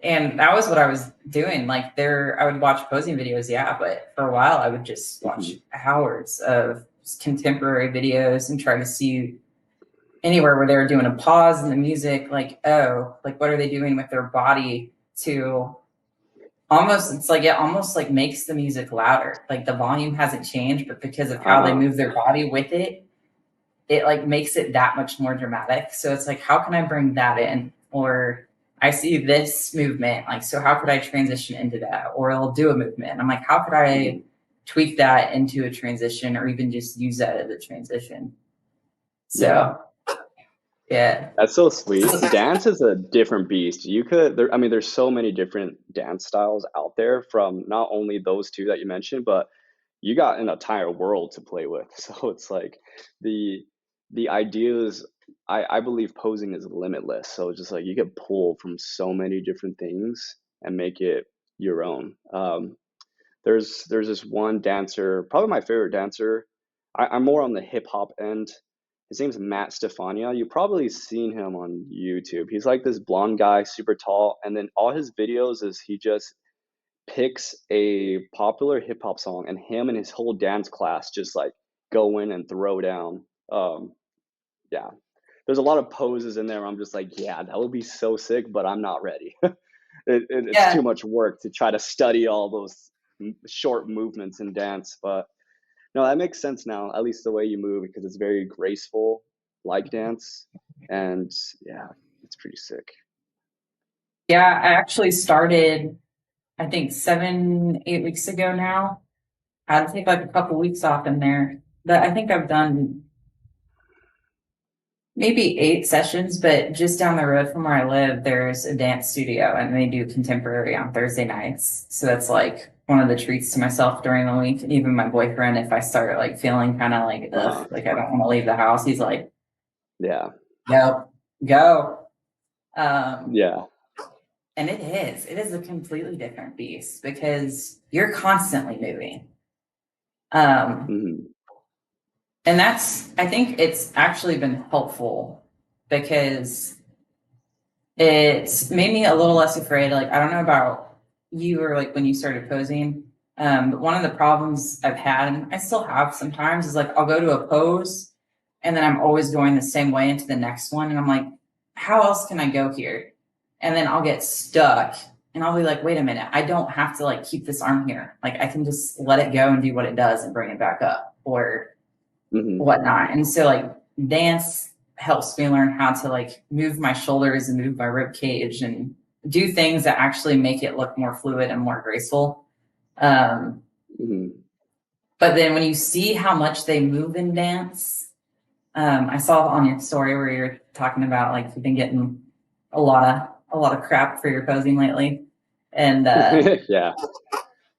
And that was what I was doing. Like there, I would watch posing videos, yeah, but for a while I would just watch Hmm. hours of contemporary videos and try to see anywhere where they were doing a pause in the music, like, oh, like what are they doing with their body to almost, it's like it almost like makes the music louder. Like the volume hasn't changed, but because of how they Uh-huh. move their body with it, it like makes it that much more dramatic. So it's like, how can I bring that in? Or I see this movement, like, so how could I transition into that? Or I'll do a movement. I'm like, how could I Hmm. tweak that into a transition or even just use that as a transition? Yeah. So yeah. That's so sweet. Dance is a different beast. You could there I mean there's so many different dance styles out there from not only those two that you mentioned, but you got an entire world to play with. So it's like the the ideas I believe posing is limitless. So it's just like you could pull from so many different things and make it your own. There's this one dancer, probably my favorite dancer. I'm more on the hip hop end. His name's Matt Stefania. You've probably seen him on YouTube. He's like this blonde guy, super tall, and then all his videos is he just picks a popular hip hop song and him and his whole dance class just like go in and throw down. Yeah, there's a lot of poses in there. Where I'm just like, yeah, that would be so sick, but I'm not ready. it's Yeah. too much work to try to study all those short movements in dance. But no, that makes sense now, at least the way you move, because it's very graceful, like dance. And yeah, it's pretty sick. Yeah, I actually started, I think 7, 8 weeks ago now. I had to take like a couple weeks off in there. But I think I've done maybe 8 sessions, but just down the road from where I live, there's a dance studio and they do contemporary on Thursday nights. So that's like one of the treats to myself during the week. And even my boyfriend, if I start like feeling kind of like, ugh, Uh-huh. like I don't want to leave the house, he's like, Yeah. go, go. Um, Yeah. and it is a completely different beast because you're constantly moving. Um, Hmm. and that's, I think it's actually been helpful because it's made me a little less afraid. Like, I don't know about you or like when you started posing, but one of the problems I've had, and I still have sometimes, is like I'll go to a pose and then I'm always going the same way into the next one. And I'm like, how else can I go here? And then I'll get stuck and I'll be like, wait a minute, I don't have to like keep this arm here. Like, I can just let it go and do what it does and bring it back up or Hmm. whatnot. And so like dance helps me learn how to like move my shoulders and move my rib cage and do things that actually make it look more fluid and more graceful. Um, Hmm. but then when you see how much they move in dance, I saw on your story where you're talking about like you've been getting a lot of crap for your posing lately, and Yeah.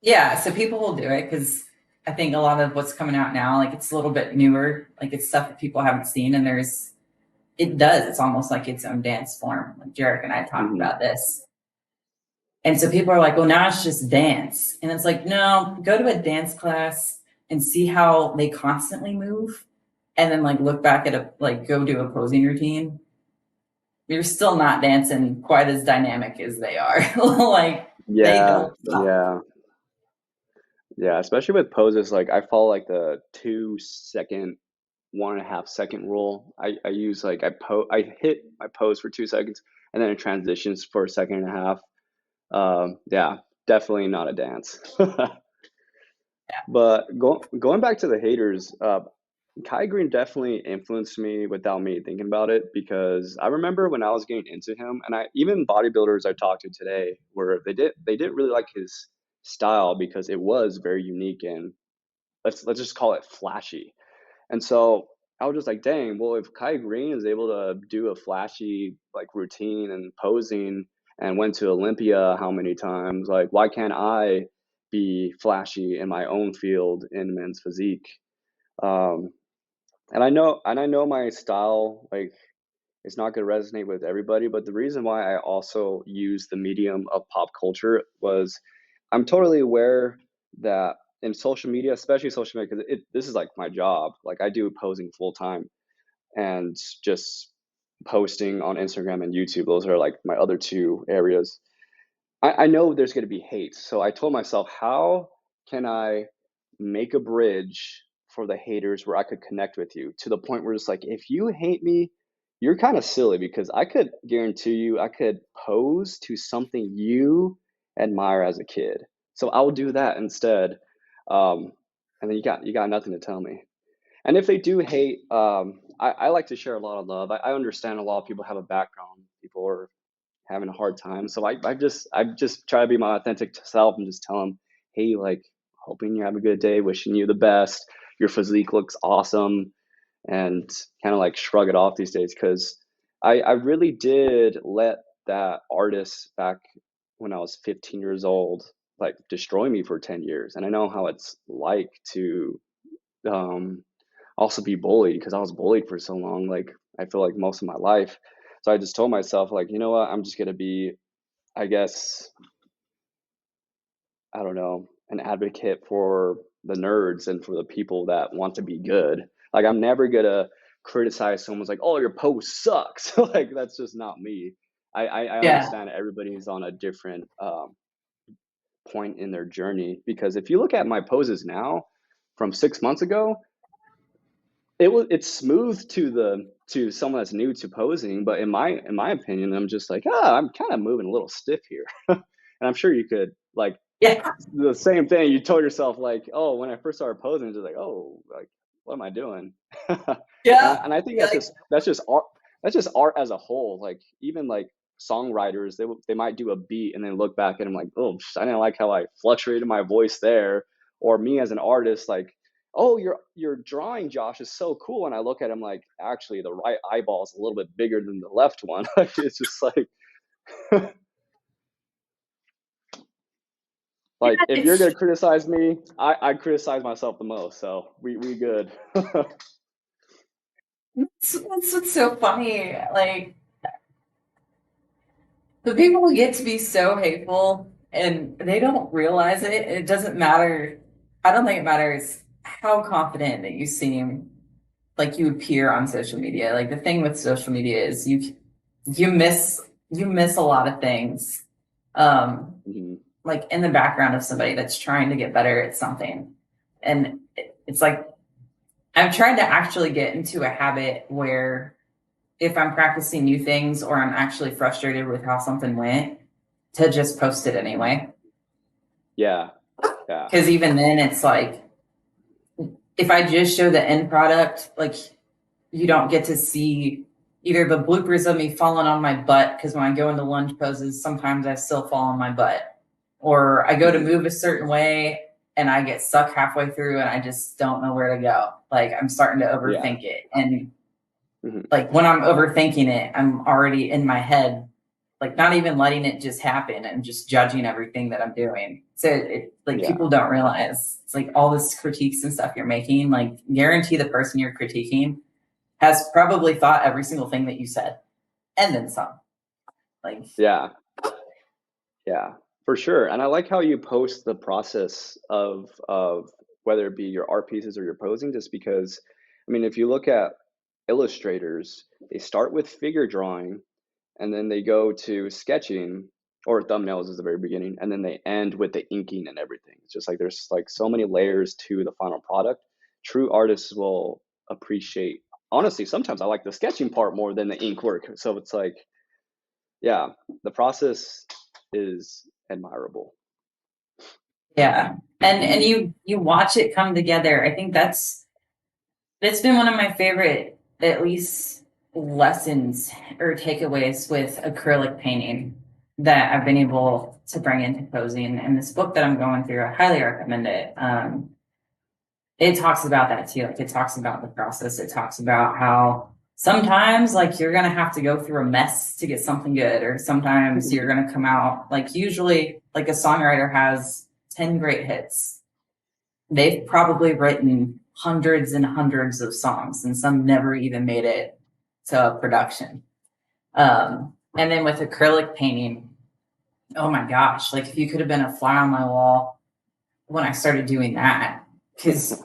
yeah, so people will do it because I think a lot of what's coming out now, like it's a little bit newer, like it's stuff that people haven't seen, and it's almost like its own dance form. Like Jarek and I talked Hmm. about this. And so people are like, well, now it's just dance. And it's like, no, go to a dance class and see how they constantly move. And then like look back at go do a posing routine. You're still not dancing quite as dynamic as they are. Like they Yeah. don't stop. Yeah. Yeah. Especially with poses, like I follow like the 2 second, 1.5 second rule. I use like I hit my pose for 2 seconds and then it transitions for a second and a half. Yeah, definitely not a dance. But going back to the haters, Kai Green definitely influenced me without me thinking about it because I remember when I was getting into him, and I even bodybuilders I talked to today where they didn't really like his style because it was very unique and let's just call it flashy. And so I was just like, dang, well, if Kai Green is able to do a flashy like routine and posing and went to Olympia how many times, like why can't I be flashy in my own field in men's physique? Um, and I know my style like it's not going to resonate with everybody, but the reason why I also use the medium of pop culture was I'm totally aware that in social media, especially social media, because this is like my job. Like I do posing full time and just posting on Instagram and YouTube. Those are like my other two areas. I know there's going to be hate. So I told myself, how can I make a bridge for the haters where I could connect with you to the point where it's like, if you hate me, you're kind of silly because I could guarantee you I could pose to something you admire as a kid. So I will do that instead. Um, and then you got nothing to tell me. And if they do hate, I like to share a lot of love. I understand a lot of people have a background. People are having a hard time. So I just try to be my authentic self and just tell them, hey, like hoping you have a good day, wishing you the best. Your physique looks awesome, and kind of like shrug it off these days because I really did let that artist back when I was 15 years old like destroy me for 10 years, and I know how it's like to um, also be bullied because I was bullied for so long. Like I feel like most of my life. So I just told myself, like, you know what, I'm just gonna be, I guess, I don't know, an advocate for the nerds and for the people that want to be good. Like I'm never gonna criticize someone's like, oh, your post sucks. Like that's just not me. I Yeah. understand everybody's on a different point in their journey because if you look at my poses now from 6 months ago, it's smooth to the to someone that's new to posing. But in my opinion, I'm just like, ah, I'm kind of moving a little stiff here. And I'm sure you could like Yeah. the same thing. You told yourself like, oh, when I first started posing, just like, oh, like what am I doing? Yeah. And I think Yeah. Like, that's just art. That's just art as a whole. Like even like songwriters, they might do a beat and then look back and I'm like, oh, I didn't like how I fluctuated my voice there. Or me as an artist, like, oh, your drawing, Josh, is so cool. And I look at him like, actually, the right eyeball is a little bit bigger than the left one. It's just like if you're it's gonna criticize me, I criticize myself the most. So we good. that's what's so funny. Like the people who get to be so hateful and they don't realize it. It doesn't matter. I don't think it matters how confident that you seem, like you appear on social media. Like the thing with social media is you miss you miss a lot of things. Mhm. Like in the background of somebody that's trying to get better at something. And it's like I'm trying to actually get into a habit where if I'm practicing new things or I'm actually frustrated with how something went, to just post it anyway. Yeah, yeah, Because even then, it's like if I just show the end product, like you don't get to see either the bloopers of me falling on my butt because when I go into lunge poses, sometimes I still fall on my butt, or I go to hmm move a certain way and I get stuck halfway through and I just don't know where to go. Like I'm starting to yeah, overthink it, and hmm like when I'm overthinking it, I'm already in my head, like not even letting it just happen and just judging everything that I'm doing. So like yeah, people don't realize it's like all this critiques and stuff you're making, like guarantee the person you're critiquing has probably thought every single thing that you said and then some. Like, yeah, yeah, for sure. And I like how you post the process of whether it be your art pieces or your posing, just because, I mean, if you look at illustrators, they start with figure drawing and then they go to sketching or thumbnails is the very beginning, and then they end with the inking and everything. It's just like there's like so many layers to the final product. True artists will appreciate. Honestly, sometimes I like the sketching part more than the ink work. So it's like, yeah, the process is admirable. yeah. And you watch it come together. I think that's been one of my favorite, at least lessons or takeaways with acrylic painting that I've been able to bring into posing. And this book that I'm going through, I highly recommend it. It talks about that too. Like it talks about the process. It talks about how sometimes like you're gonna have to go through a mess to get something good, or sometimes you're gonna come out like usually like a songwriter has 10 great hits. They've probably written hundreds and hundreds of songs, and some never even made it to production. And then with acrylic painting, oh my gosh, like if you could have been a fly on my wall when I started doing that, because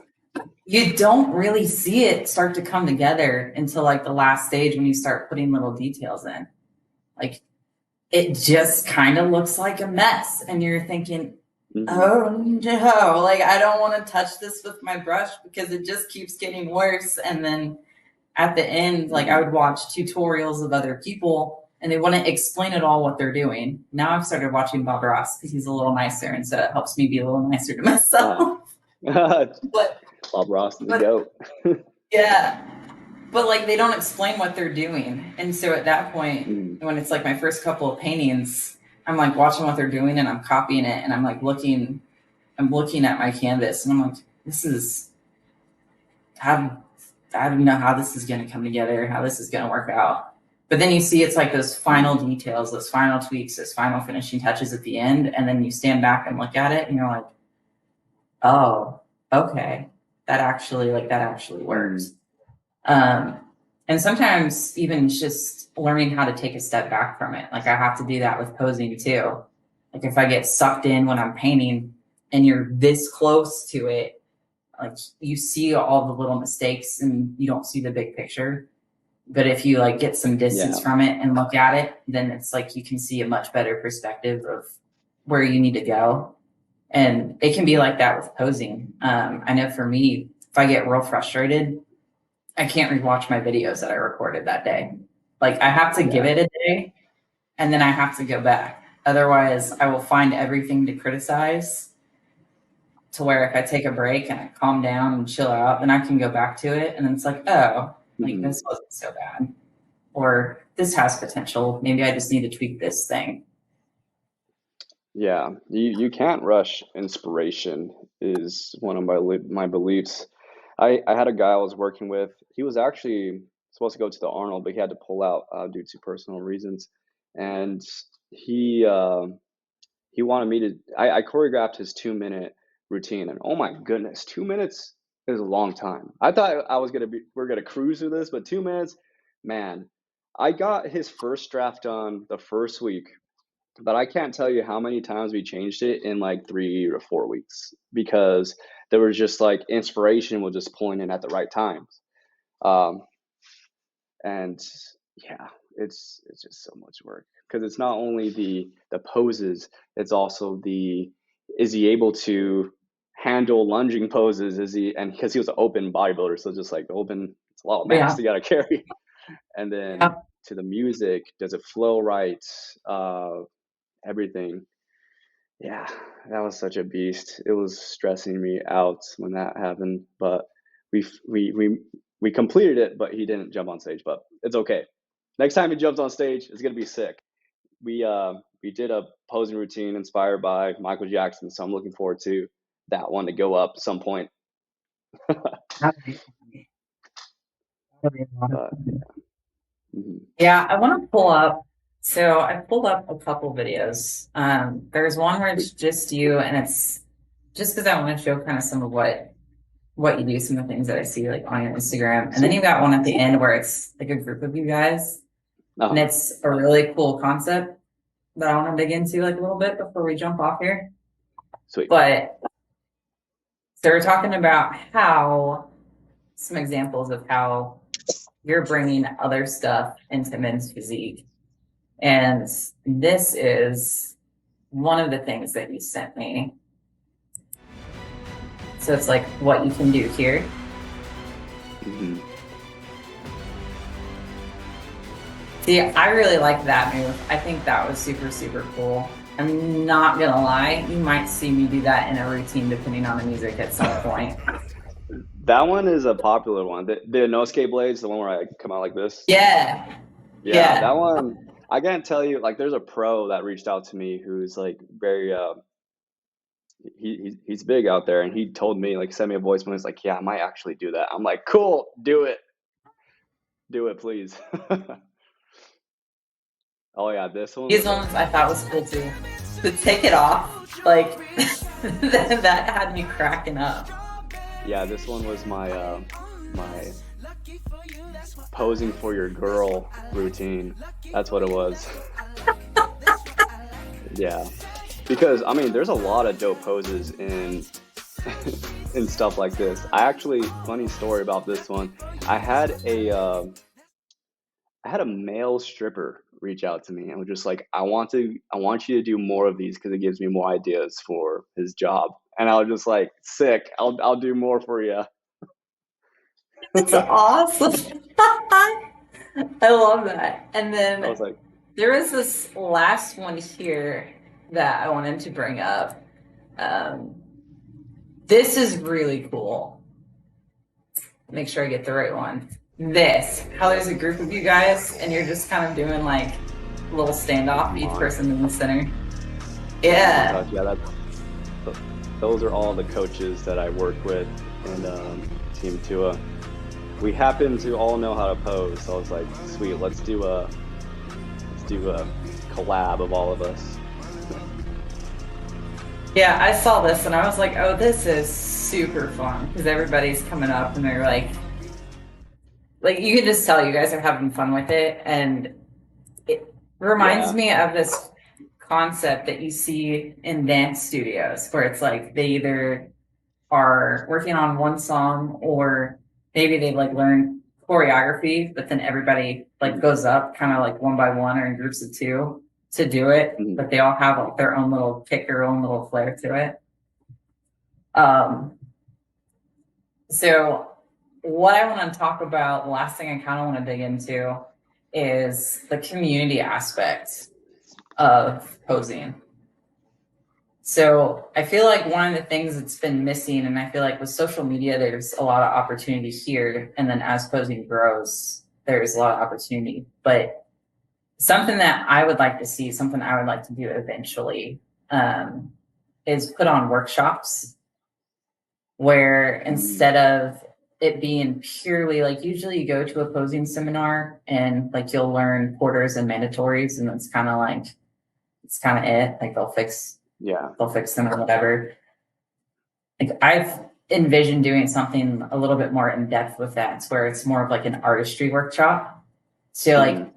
you don't really see it start to come together until like the last stage when you start putting little details in. Like it just kind of looks like a mess, and you're thinking, hmm oh no, like I don't want to touch this with my brush because it just keeps getting worse. And then at the end, like I hmm would watch tutorials of other people and they wouldn't explain at all what they're doing. Now I've started watching Bob Ross because he's a little nicer, and so it helps me be a little nicer to Uh, myself. but Bob Ross, the but goat. yeah, but like they don't explain what they're doing. And so at that point, Mhm. when it's like my first couple of paintings, I'm like watching what they're doing and I'm copying it, and I'm looking at my canvas and I'm like, this is how I don't know how this is going to come together, how this is going to work out. But then you see it's like those final Mhm. details, those final tweaks, those final finishing touches at the end. And then you stand back and look at it and you're like, oh, okay, that actually works. Mhm. Um, and sometimes even just learning how to take a step back from it. Like I have to do that with posing too. Like if I get sucked in when I'm painting and you're this close to it, like you see all the little mistakes and you don't see the big picture. But if you like get some distance Yeah. from it and look at it, then it's like you can see a much better perspective of where you need to go. And it can be like that with posing. I know for me, if I get real frustrated, I can't rewatch my videos that I recorded that day. Like I have to give Yeah. it a day and then I have to go back. Otherwise, I will find everything to criticize to where if I take a break and I calm down and chill out, then I can go back to it. And then it's like, oh, like Mhm. this wasn't so bad. Or this has potential. Maybe I just need to tweak this thing. Yeah, you can't rush inspiration is one of my beliefs. I had a guy I was working with. He was actually supposed to go to the Arnold, but he had to pull out due to personal reasons. And he he wanted me to. I choreographed his 2 minute routine, and oh my goodness, 2 minutes is a long time. I thought I was gonna be we're gonna cruise through this, but 2 minutes, man. I got his first draft done the first week, but I can't tell you how many times we changed it in like 3 or 4 weeks because there was just like inspiration was just pulling in at the right times. Um, and yeah, it's just so much work because it's not only the poses, it's also the is he able to handle lunging poses? Is he and because he was an open bodybuilder, so just like open, it's a lot of mass Yeah. you got to carry. And then Yeah. to the music, does it flow right? Everything. Yeah, that was such a beast. It was stressing me out when that happened, but we f- we completed it, but he didn't jump on stage, but it's okay. Next time he jumps on stage, it's gonna be sick. We did a posing routine inspired by Michael Jackson, so I'm looking forward to that one to go up some point. That'd be, that'd be a lot of But fun. mhm. Yeah, I want to pull up. So I pulled up a couple videos. There's one where it's Sweet. just you, and it's just because I want to show kind of some of what you do, some of the things that I see like on your Instagram. And then you Sweet. got one at the end where it's like a group of you guys, and Uh-huh. it's a really cool concept that I want to dig into like a little bit before we jump off here. Sweet. But so we're talking about how some examples of how you're bringing other stuff into men's physique. And this is one of the things that you sent me. So it's like what you can do here. Mhm. See, I really like that move. I think that was super, super cool. I'm not gonna lie, you might see me do that in a routine depending on the music at some point. That one is a popular one. The no skate blades, the one where I come out like this. Yeah, Yeah, that yeah. one I can't tell you. Like, there's a pro that reached out to me who's like very he's big out there, and he told me like send me a voice when he's like, yeah, I might actually do that. I'm like, cool, do it, please. Oh yeah, this one These was a ones I thought was cool too. To take it off, like that had me cracking up. yeah, this one was my posing for your girl routine. That's what it was. Yeah, because I mean, there's a lot of dope poses in and stuff like this. I actually, funny story about this one. I had a I had a male stripper reach out to me and was just like, I want you to do more of these because it gives me more ideas for his job. And I was just like, sick. I'll do more for you. It's I awesome. I love that. And was then like, there was this last one here that I wanted to bring up. Um, this is really cool. Make sure I get the right one. This, how there's a group of you guys and you're just kind of doing like a little standoff, each person in the center. Yeah. montage. Yeah, those are all the coaches that I work with in Team Tua. We happen to all know how to pose, so I was like, sweet, let's do a collab of all of us. Yeah, I saw this and I was like, oh, this is super fun because everybody's coming up and they're like you can just tell you guys are having fun with it. And it reminds Yeah. me of this concept that you see in dance studios where it's like they either are working on one song or maybe they like learn choreography, but then everybody like Mhm. goes up kind of like one by one or in groups of two to do it, Mhm. but they all have like their own little kick, their own little flair to it. Um, so what I want to talk about, the last thing I kind of want to dig into is the community aspect of posing. So I feel like one of the things that's been missing, and I feel like with social media, there's a lot of opportunity here. And then as posing grows, there's a lot of opportunity. But something that I would like to see, something I would like to do eventually, um, is put on workshops where Mm, instead of it being purely like usually you go to a posing seminar and like you'll learn quarters and mandatories and it's kind of it, like yeah. they'll fix them or whatever. Like I've envisioned doing something a little bit more in depth with that, where it's more of like an artistry workshop. So Hmm. like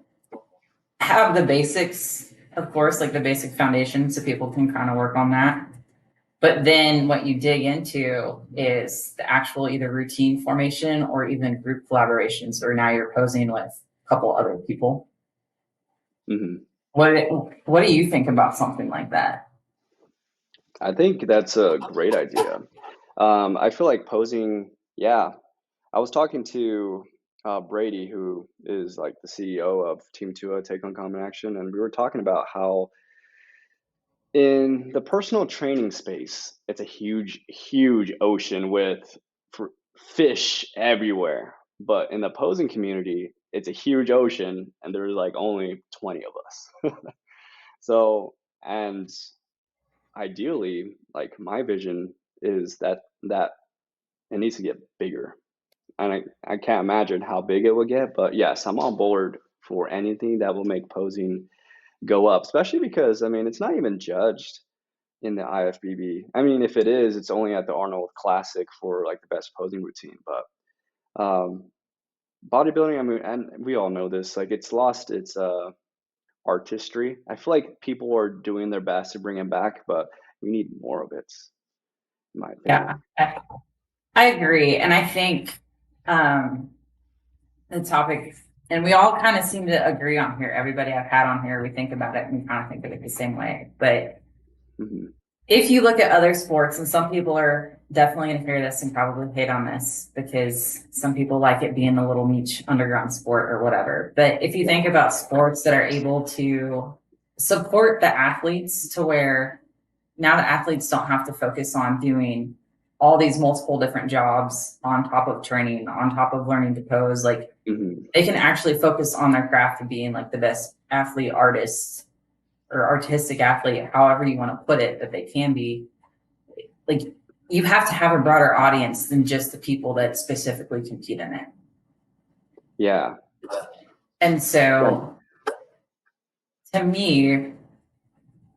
have the basics, of course, like the basic foundation, so people can kind of work on that. But then what you dig into is the actual either routine formation or even group collaborations, or now you're posing with a couple other people. Hmm. What what do you think about something like that? I think that's a great idea. I feel like posing, yeah. I was talking to Brady, who is like the CEO of Team 2 Take on Common Action, and we were talking about how in the personal training space, it's a huge, huge ocean with fish everywhere. But in the posing community, it's a huge ocean, and there's like only 20 of us. So, and ideally, like my vision is that it needs to get bigger. And I can't imagine how big it will get, but yes, I'm on board for anything that will make posing go up, especially because I mean it's not even judged in the IFBB. I mean, if it is, it's only at the Arnold Classic for like the best posing routine. But bodybuilding, I mean, and we all know this, like it's lost its artistry. I feel like people are doing their best to bring it back, but we need more of it, in my Yeah, opinion. I agree. And I think um, the topic, and we all kind of seem to agree on here. Everybody I've had on here, we think about it and we kind of think of it the same way. But Hmm. if you look at other sports, and some people are definitely going to hear this and probably hate on this because some people like it being a little niche underground sport or whatever. But if you think about sports that are able to support the athletes to where now the athletes don't have to focus on doing all these multiple different jobs on top of training, on top of learning to pose, like Hmm. they can actually focus on their craft of being like the best athlete, artist, or artistic athlete, however you want to put it, that they can be. Like you have to have a broader audience than just the people that specifically compete in it. Yeah. And Yeah. so to me,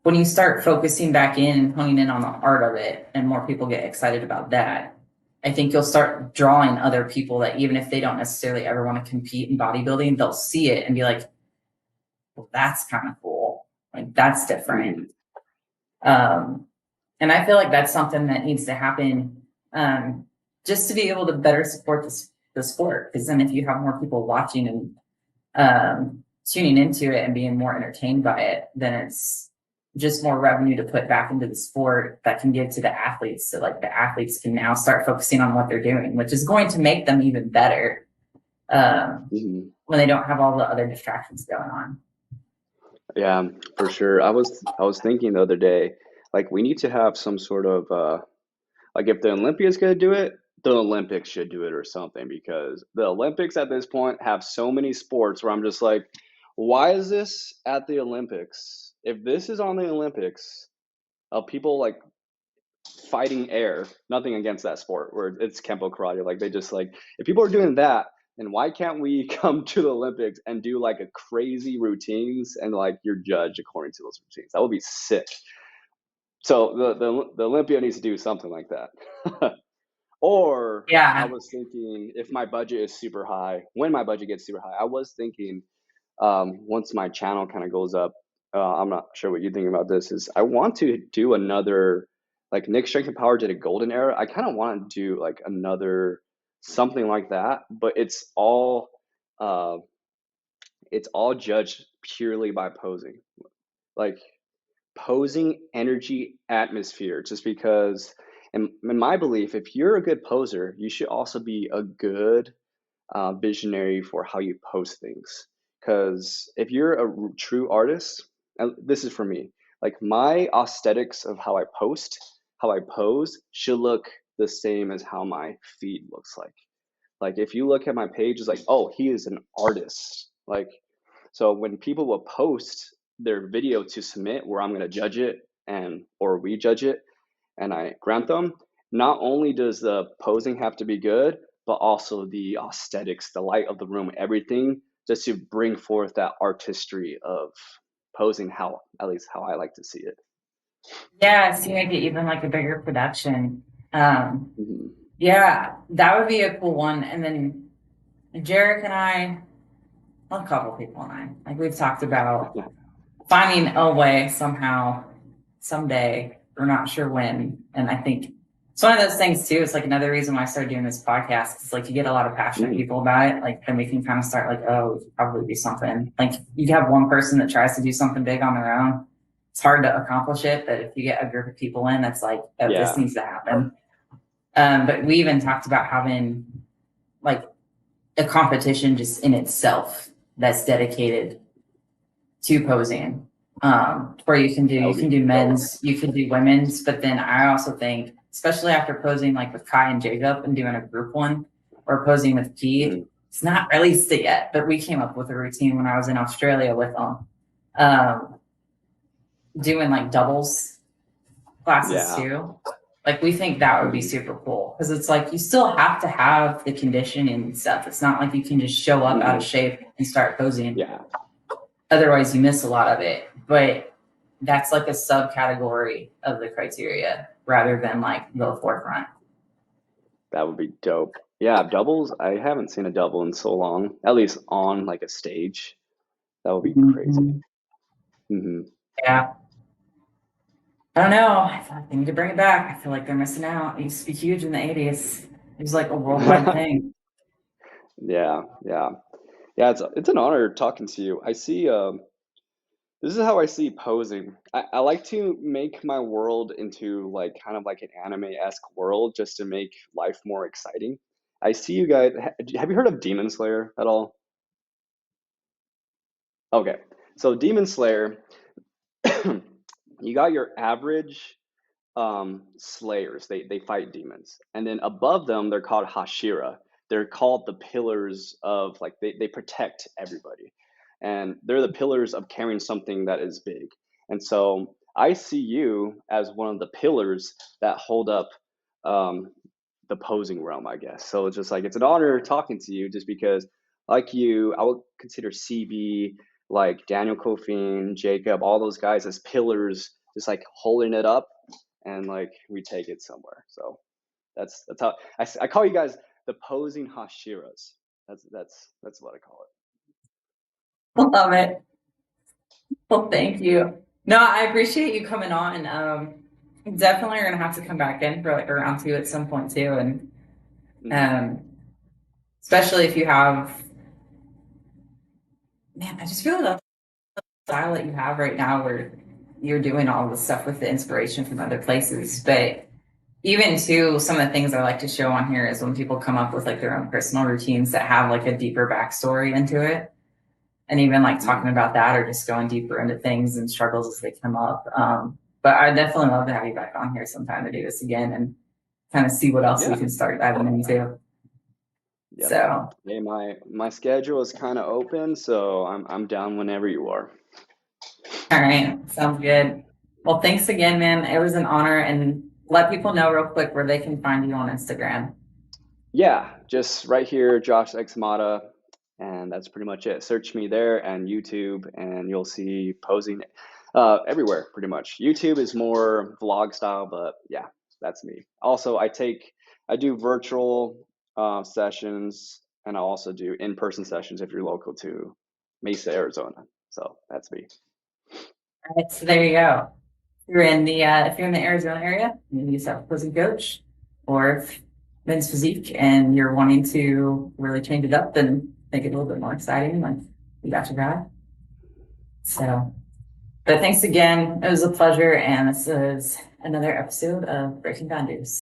when you start focusing back in and honing in on the art of it and more people get excited about that, I think you'll start drawing other people that even if they don't necessarily ever want to compete in bodybuilding, they'll see it and be like, well, that's kind of cool. Like that's different. Hmm. Um, and I feel like that's something that needs to happen just to be able to better support the sport. Because then if you have more people watching and tuning into it and being more entertained by it, then it's just more revenue to put back into the sport that can give to the athletes. So like the athletes can now start focusing on what they're doing, which is going to make them even better Hmm. when they don't have all the other distractions going on. Yeah, for sure. I was thinking the other day, like we need to have some sort of like if the Olympians gonna do it, the Olympics should do it or something because the Olympics at this point have so many sports where I'm just like, why is this at the Olympics? If this is on the Olympics, of people like fighting air, nothing against that sport where it's Kempo karate, like they just like if people are doing that, then why can't we come to the Olympics and do like a crazy routines and like you're judged according to those routines? That would be sick. So the Olympia needs to do something like that. Or I Yeah, was thinking if my budget is super high, when my budget gets super high, I was thinking once my channel kind of goes up, I'm not sure what you think about this, is I want to do another, like Nick Strength and Power did a golden era. I kind of want to do like another something like that, but uh, it's all judged purely by posing. Like posing energy atmosphere just because And in my belief, if you're a good poser, you should also be a good visionary for how you post things. Because if you're a true artist, and this is for me, like my aesthetics of how I post, how I pose should look the same as how my feed looks like. Like if you look at my page, it's like, oh, he is an artist. Like, so when people will post their video to submit, where I'm going to judge it and or we judge it, and I grant them, not only does the posing have to be good, but also the aesthetics, the light of the room, everything, just to bring forth that artistry of posing. How, at least how I like to see it. Yeah, so you make it even like a bigger production. Um, Mm-hmm. yeah, that would be a cool one. And then Jarek and I, well, a couple people and I, like we've talked about Yeah. finding a way somehow, someday, we're not sure when. And I think it's one of those things too. It's like another reason why I started doing this podcast. It's like you get a lot of passionate Mm-hmm. people about it. Like then we can kind of start like, oh, we could probably do something. Like you have one person that tries to do something big on their own. It's hard to accomplish it. But if you get a group of people in, that's like, oh, this Yeah. needs to happen. But we even talked about having like a competition just in itself that's dedicated to posing. Where That you would can be do dope. men's, you can do women's, but then I also think, especially after posing like with Kai and Jacob and doing a group one or posing with Pete, Mm-hmm. it's not released it yet, but we came up with a routine when I was in Australia with them. Um, doing like doubles classes Yeah. too. Like we think that would be Mm-hmm. super cool because it's like you still have to have the conditioning and stuff. It's not like you can just show up out Mm-hmm. of shape and start posing. Yeah. Otherwise, you miss a lot of it. But that's like a subcategory of the criteria rather than like the forefront. That would be dope. Yeah, doubles. I haven't seen a double in so long, at least on like a stage. That would be crazy. Mm-hmm. Hmm. Yeah. I don't know. I feel like they need to bring it back. I feel like they're missing out. It used to be huge in the 80s. It was like a worldwide thing. Yeah, yeah, yeah. It's an honor talking to you. I see. This is how I see posing. I like to make my world into like kind of like an anime-esque world, just to make life more exciting. I see you guys. Have you heard of Demon Slayer at all? Okay, so Demon Slayer, you got your average slayers. They fight demons, and then above them they're called Hashira. They're called the pillars of, like, they protect everybody, and they're the pillars of carrying something that is big. And so I see you as one of the pillars that hold up um, the posing realm, I guess. So it's just like it's an honor talking to you, just because, like you, I would consider CB, like Daniel Kofin, Jacob, all those guys as pillars, just like holding it up, and like we take it somewhere. So that's how I call you guys the posing Hashiras. That's what I call Love it. Well, thank you. No, I appreciate you coming on. Definitely are gonna have to come back in for like a round two at some point too, and it. Hmm. um, especially if you have, man, I just feel the style that you have right now, where you're doing all this stuff with the inspiration from other places, but even too, some of the things I like to show on here is when people come up with like their own personal routines that have like a deeper backstory into it. And even like Hmm. talking about that or just going deeper into things and struggles as they come up. But I definitely love to have you back on here sometime to do this again and kind of see what else we Yeah. can start diving into. Yep. So, Hey, my schedule is kind of open, so I'm down whenever you are. all right, sounds good. Well, thanks again, man. It was an honor. And let people know real quick where they can find you on Instagram. Yeah, just right here, JoshxMata, and that's pretty much it. Search me there and YouTube, and you'll see posing everywhere pretty much. YouTube is more vlog style, but yeah, that's me. Also, I do virtual sessions, and I also do in-person sessions if you're local to Mesa, Arizona. So that's me. All right, so there you go. If you're in the Arizona area, maybe you have a posing coach, or if men's physique and you're wanting to really change it up and make it a little bit more exciting, like we got your guy. So, all But thanks again. It was a pleasure. And this is another episode of Breaking Boundaries.